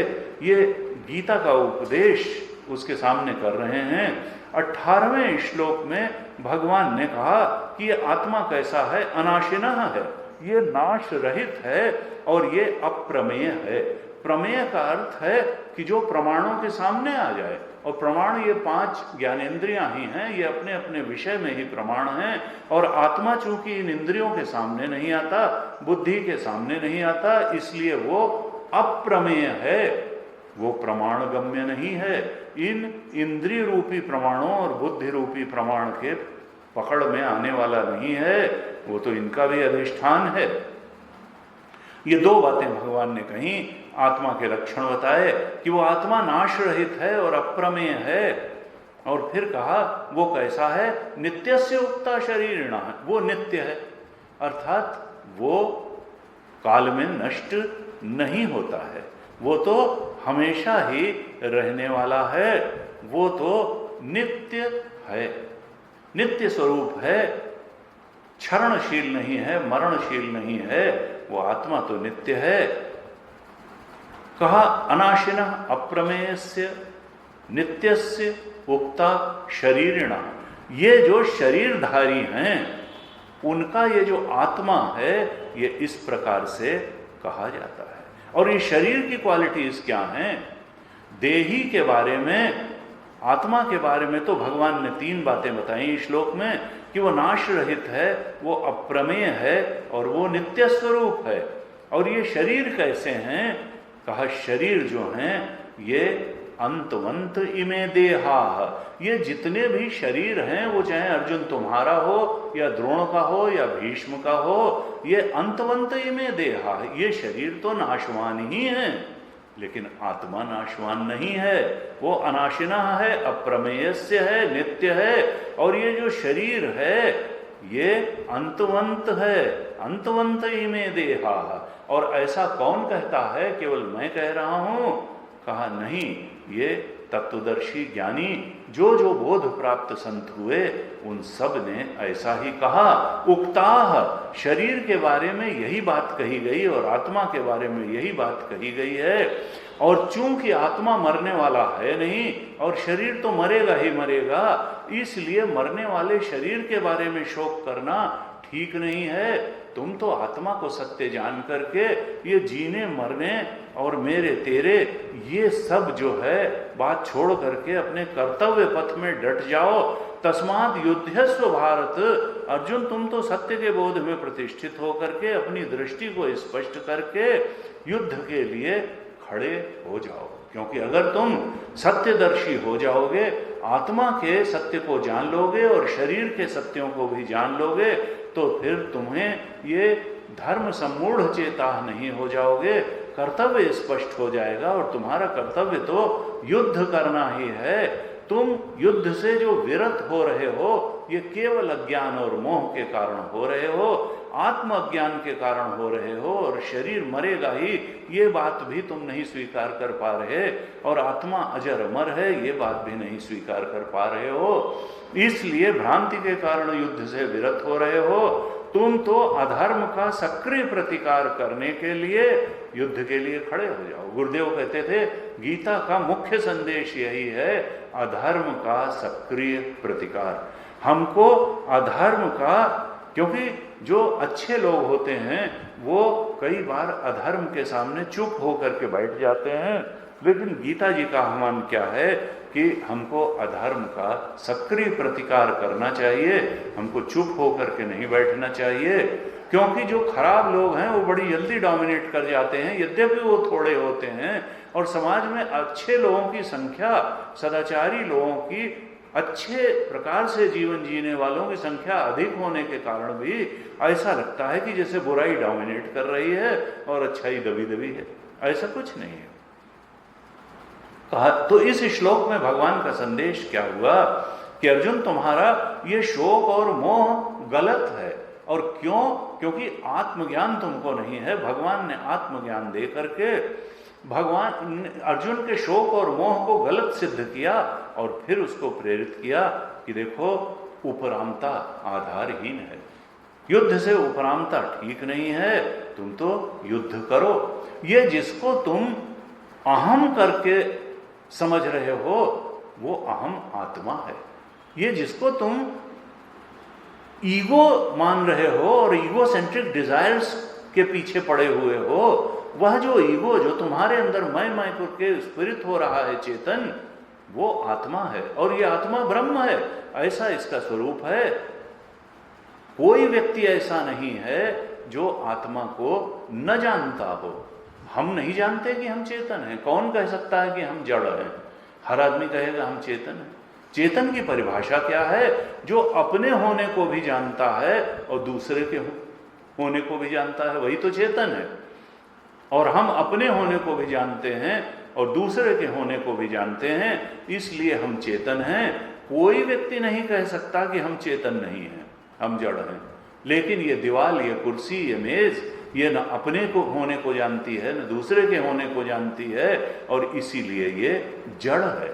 ये गीता का उपदेश उसके सामने कर रहे हैं। 18वें श्लोक में भगवान ने कहा कि ये आत्मा कैसा है? अनाशिनः है, ये नाश रहित है और ये अप्रमेय है। प्रमेय का अर्थ है कि जो प्रमाणों के सामने आ जाए, और प्रमाण ये 5 ज्ञानेंद्रियां ही हैं, ये अपने अपने विषय में ही प्रमाण हैं। और आत्मा चूंकि इन इंद्रियों के सामने नहीं आता, बुद्धि के सामने नहीं आता, इसलिए वो अप्रमेय है, वो प्रमाण गम्य नहीं है। इन इंद्रिय रूपी प्रमाणों और बुद्धि रूपी प्रमाण के पकड़ में आने वाला नहीं है, वो तो इनका भी अधिष्ठान है। ये 2 बातें भगवान ने कही, आत्मा के लक्षण बताए कि वो आत्मा नाश रहित है और अप्रमेय है, और फिर कहा वो कैसा है? नित्यस्य उक्ता शरीरिणा, वो नित्य है, अर्थात वो काल में नष्ट नहीं होता है, वो तो हमेशा ही रहने वाला है, वो तो नित्य है, नित्य स्वरूप है, क्षरणशील नहीं है, मरणशील नहीं है, वो आत्मा तो नित्य है। कहा अनाशिनः अप्रमेयस्य नित्यस्य उक्ता शरीरिणा, ये जो शरीरधारी हैं उनका ये जो आत्मा है ये इस प्रकार से कहा जाता है। और ये शरीर की क्वालिटीज क्या हैं? देही के बारे में, आत्मा के बारे में तो भगवान ने 3 बातें बताई इस श्लोक में कि वो नाश रहित है, वो अप्रमेय है और वो नित्य स्वरूप है। और ये शरीर कैसे हैं? कहा शरीर जो हैं ये अंतवंत इमे देहा, ये जितने भी शरीर हैं वो चाहे अर्जुन तुम्हारा हो या द्रोण का हो या भीष्म का हो, ये अंतवंत इमे देहा, ये शरीर तो नाशवान ही है, लेकिन आत्मा नाशवान नहीं है, वो अनाशिना है, अप्रमेयस्य है, नित्य है। और ये जो शरीर है ये अंतवंत है, अंतवंत इमे देहा। और ऐसा कौन कहता है? केवल मैं कह रहा हूं? कहा नहीं, ये तत्वदर्शी ज्ञानी जो जो बोध प्राप्त संत हुए उन सब ने ऐसा ही कहा। उक्ताह, शरीर के बारे में यही बात कही गई और आत्मा के बारे में यही बात कही गई है। और चूंकि आत्मा मरने वाला है नहीं और शरीर तो मरेगा ही मरेगा, इसलिए मरने वाले शरीर के बारे में शोक करना ठीक नहीं है। तुम तो आत्मा को सत्य जान करके ये जीने मरने और मेरे तेरे ये सब जो है बात छोड़ करके अपने कर्तव्य पथ में डट जाओ। तस्मात् युध्यस्व भारत, अर्जुन तुम तो सत्य के बोध में प्रतिष्ठित होकर के अपनी दृष्टि को स्पष्ट करके युद्ध के लिए खड़े हो जाओ। क्योंकि अगर तुम सत्यदर्शी हो जाओगे, आत्मा के सत्य को जान लोगे और शरीर के सत्यों को भी जान लोगे, तो फिर तुम्हें ये धर्म सम्मूढ़ चेता नहीं हो जाओगे, कर्तव्य स्पष्ट हो जाएगा। और तुम्हारा कर्तव्य तो युद्ध करना ही है। तुम युद्ध से जो विरत हो रहे हो ये केवल अज्ञान और मोह के कारण हो रहे हो, आत्म अज्ञान के कारण हो रहे हो। और शरीर मरेगा ही ये बात भी तुम नहीं स्वीकार कर पा रहे, और आत्मा अजर अमर है ये बात भी नहीं स्वीकार कर पा रहे हो। इसलिए भ्रांति के कारण युद्ध से विरत हो रहे हो। तुम तो अधर्म का सक्रिय प्रतिकार करने के लिए युद्ध के लिए खड़े हो जाओ। गुरुदेव कहते थे गीता का मुख्य संदेश यही है, अधर्म का सक्रिय प्रतिकार। हमको अधर्म का, क्योंकि जो अच्छे लोग होते हैं वो कई बार अधर्म के सामने चुप होकर के बैठ जाते हैं, लेकिन गीता जी का आह्वान क्या है कि हमको अधर्म का सक्रिय प्रतिकार करना चाहिए, हमको चुप होकर के नहीं बैठना चाहिए। क्योंकि जो खराब लोग हैं वो बड़ी जल्दी डोमिनेट कर जाते हैं, यद्यपि वो थोड़े होते हैं, और समाज में अच्छे लोगों की संख्या, सदाचारी लोगों की, अच्छे प्रकार से जीवन जीने वालों की संख्या अधिक होने के कारण भी ऐसा लगता है कि जैसे बुराई डोमिनेट कर रही है और अच्छाई दबी दबी है। ऐसा कुछ नहीं है। कहा तो इस श्लोक में भगवान का संदेश क्या हुआ कि अर्जुन तुम्हारा ये शोक और मोह गलत है। और क्यों? क्योंकि आत्मज्ञान तुमको नहीं है। भगवान ने आत्मज्ञान दे करके भगवान अर्जुन के शोक और मोह को गलत सिद्ध किया और फिर उसको प्रेरित किया कि देखो उपरामता आधारहीन है, युद्ध से उपरामता ठीक नहीं है, तुम तो युद्ध करो। ये जिसको तुम अहम करके समझ रहे हो वो अहम आत्मा है। ये जिसको तुम ईगो मान रहे हो और ईगो सेंट्रिक डिजायर्स के पीछे पड़े हुए हो, वह जो ईगो जो तुम्हारे अंदर मैं करके स्फुरित हो रहा है चेतन, वो आत्मा है। और ये आत्मा ब्रह्म है, ऐसा इसका स्वरूप है। कोई व्यक्ति ऐसा नहीं है जो आत्मा को न जानता हो। हम नहीं जानते कि हम चेतन हैं। कौन कह सकता है कि हम जड़ हैं? हर आदमी कहेगा हम चेतन हैं। चेतन की परिभाषा क्या है? जो अपने होने को भी जानता है और दूसरे के होने को भी जानता है, वही तो चेतन है। और हम अपने होने को भी जानते हैं और दूसरे के होने को भी जानते हैं, इसलिए हम चेतन हैं। कोई व्यक्ति नहीं कह सकता कि हम चेतन नहीं हैं, हम जड़ हैं। लेकिन ये दीवार, ये कुर्सी, ये मेज, ये न अपने को होने को जानती है न दूसरे के होने को जानती है, और इसीलिए ये जड़ है।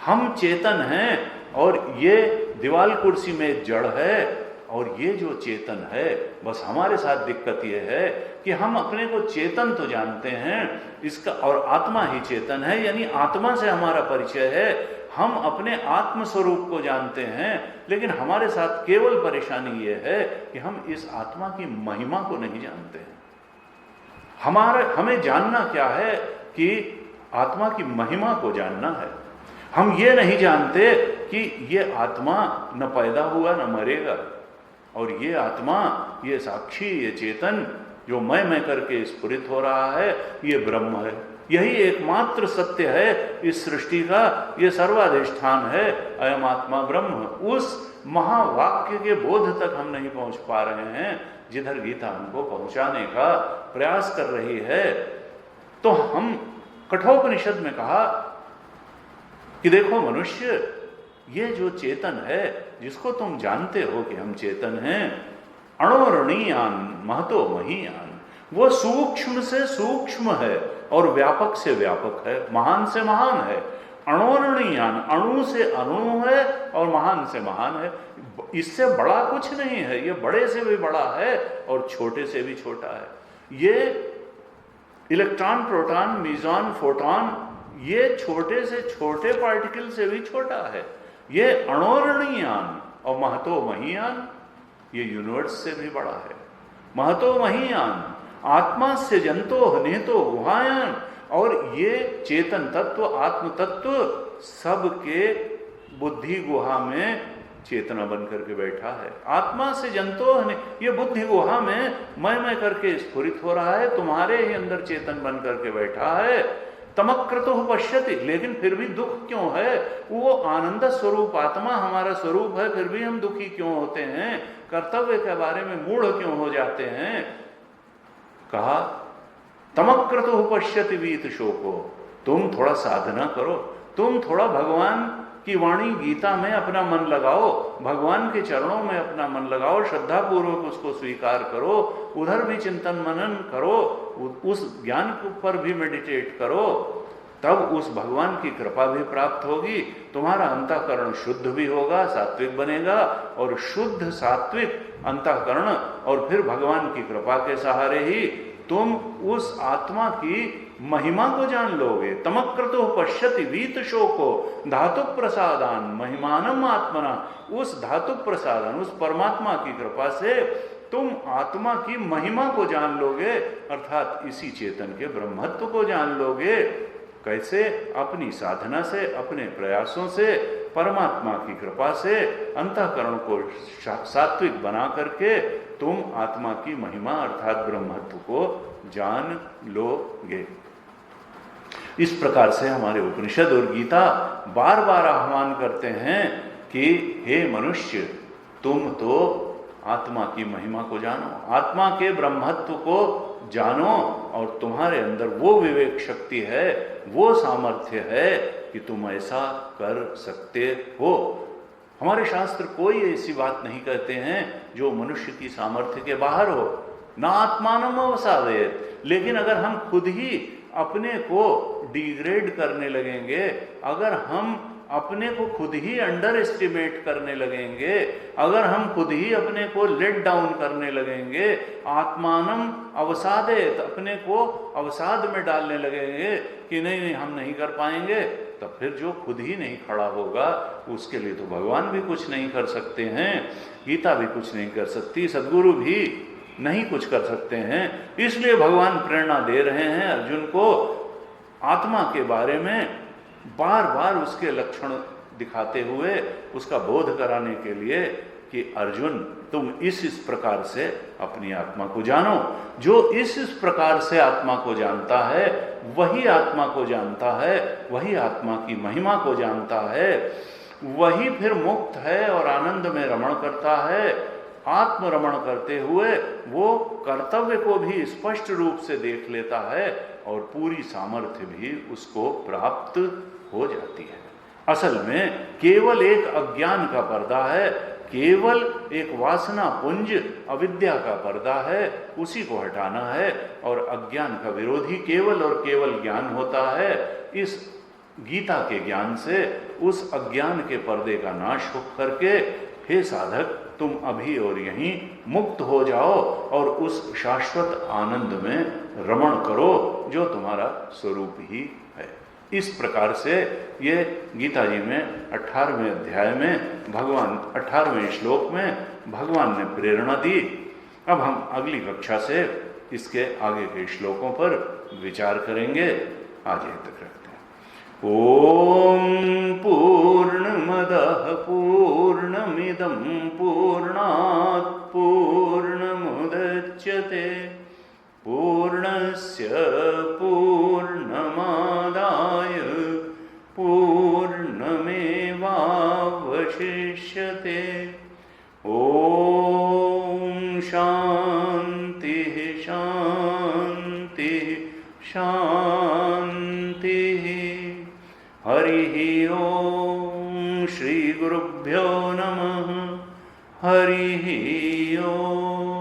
हम चेतन हैं और ये दीवाल कुर्सी में एक जड़ है, और ये जो चेतन है, बस हमारे साथ दिक्कत ये है कि हम अपने को चेतन तो जानते हैं इसका, और आत्मा ही चेतन है, यानी आत्मा से हमारा परिचय है, हम अपने आत्म स्वरूप को जानते हैं, लेकिन हमारे साथ केवल परेशानी ये है कि हम इस आत्मा की महिमा को नहीं जानते हैं। हमें जानना क्या है कि आत्मा की महिमा को जानना है। हम ये नहीं जानते कि ये आत्मा न पैदा हुआ न मरेगा, और ये आत्मा, ये साक्षी, ये चेतन जो मैं करके स्फुरित हो रहा है, ये ब्रह्म है। यही एकमात्र सत्य है इस सृष्टि का, ये सर्वाधिष्ठान है, अयम आत्मा ब्रह्म। उस महावाक्य के बोध तक हम नहीं पहुंच पा रहे हैं जिधर गीता हमको पहुंचाने का प्रयास कर रही है। तो हम कठोपनिषद में कहा कि देखो मनुष्य, ये जो चेतन है, जिसको तुम जानते हो कि हम चेतन हैं, अणोरणीयान महतो महीयान, वो सूक्ष्म से सूक्ष्म है और व्यापक से व्यापक है, महान से महान है। अणोरणीयान, अणु से अणु है और महान से महान है। इससे बड़ा कुछ नहीं है, ये बड़े से भी बड़ा है और छोटे से भी छोटा है। ये इलेक्ट्रॉन, प्रोटॉन, मीजॉन, फोटॉन, ये छोटे से छोटे पार्टिकल से भी छोटा है। ये अणोरणीयान और महतो महीयान, ये यूनिवर्स से भी बड़ा है। महतो महीयान, आत्मा से जंतो निहितो गुहायान, और ये चेतन तत्व, आत्म तत्व सबके बुद्धि गुहा में चेतना बन करके बैठा है। आत्मा से जंतो, ये बुद्धि गुहा में मैं करके स्फुरित हो रहा है, तुम्हारे ही अंदर चेतन बन करके बैठा है। तमक्रतु पश्यति, लेकिन फिर भी दुख क्यों है? वो आनंद स्वरूप आत्मा हमारा स्वरूप है, फिर भी हम दुखी क्यों होते हैं? कर्तव्य के बारे में मूढ़ क्यों हो जाते हैं? कहा तमक्रतु पश्यति वीत शोको, तुम थोड़ा साधना करो, तुम थोड़ा भगवान की वाणी गीता में अपना मन लगाओ, भगवान के चरणों में अपना मन लगाओ, श्रद्धा पूर्वक उसको स्वीकार करो, उधर भी चिंतन मनन करो, उस ज्ञान पर भी मेडिटेट करो, तब उस भगवान की कृपा भी प्राप्त होगी, तुम्हारा अंतःकरण शुद्ध भी होगा, सात्विक बनेगा, और शुद्ध सात्विक अंतःकरण और फिर भगवान की कृपा के सहारे ही तुम उस आत्मा की महिमा को जान लोगे। तमक्रतो पश्यति वीत शोको धातु प्रसादान महिमानम आत्मना, उस धातु प्रसादान, उस परमात्मा की कृपा से तुम आत्मा की महिमा को जान लोगे, अर्थात इसी चेतन के ब्रह्मत्व को जान लोगे। कैसे? अपनी साधना से, अपने प्रयासों से, परमात्मा की कृपा से अंतःकरण को सात्विक बना करके तुम आत्मा की महिमा अर्थात ब्रह्मत्व को जान लोगे। इस प्रकार से हमारे उपनिषद और गीता बार बार आह्वान करते हैं कि हे मनुष्य, तुम तो आत्मा की महिमा को जानो, आत्मा के ब्रह्मत्व को जानो, और तुम्हारे अंदर वो विवेक शक्ति है, वो सामर्थ्य है कि तुम ऐसा कर सकते हो। हमारे शास्त्र कोई ऐसी बात नहीं कहते हैं जो मनुष्य की सामर्थ्य के बाहर हो। ना आत्मानम अवसादेत, लेकिन अगर हम खुद ही अपने को डिग्रेड करने लगेंगे, अगर हम अपने को खुद ही अंडर एस्टिमेट करने लगेंगे, अगर हम खुद ही अपने को लेट डाउन करने लगेंगे, आत्मानम अवसादेत, अपने को अवसाद में डालने लगेंगे कि नहीं हम नहीं कर पाएंगे, तब फिर जो खुद ही नहीं खड़ा होगा उसके लिए तो भगवान भी कुछ नहीं कर सकते हैं, गीता भी कुछ नहीं कर सकती, सद्गुरु भी नहीं कुछ कर सकते हैं। इसलिए भगवान प्रेरणा दे रहे हैं अर्जुन को आत्मा के बारे में, बार बार उसके लक्षण दिखाते हुए उसका बोध कराने के लिए कि अर्जुन तुम इस प्रकार से अपनी आत्मा को जानो। जो इस प्रकार से आत्मा को जानता है वही आत्मा को जानता है, वही आत्मा की महिमा को जानता है, वही फिर मुक्त है और आनंद में रमण करता है। आत्मरमण करते हुए वो कर्तव्य को भी स्पष्ट रूप से देख लेता है और पूरी सामर्थ्य भी उसको प्राप्त हो जाती है। असल में केवल एक अज्ञान का पर्दा है, केवल एक वासना पुंज अविद्या का पर्दा है, उसी को हटाना है, और अज्ञान का विरोधी केवल और केवल ज्ञान होता है। इस गीता के ज्ञान से, उस अज्ञान के पर्दे का नाश हो करके हे साधक तुम अभी और यहीं मुक्त हो जाओ और उस शाश्वत आनंद में रमण करो जो तुम्हारा स्वरूप ही है। इस प्रकार से ये गीता जी में 18वें अध्याय में भगवान 18वें श्लोक में भगवान ने प्रेरणा दी। अब हम अगली कक्षा से इसके आगे के श्लोकों पर विचार करेंगे। आज यहीं तक रखते हैं। ओम पूर्णमदः पूर्णमिदं पूर्णात् पूर्णमुदच्यते पूर्णस्य पूर्णमादाय पूर्णमेवावशिष्यते। ओम शांतिः शांतिः शांतिः। हरिः ओम श्री गुरुभ्यो नमः। हरिः ओम।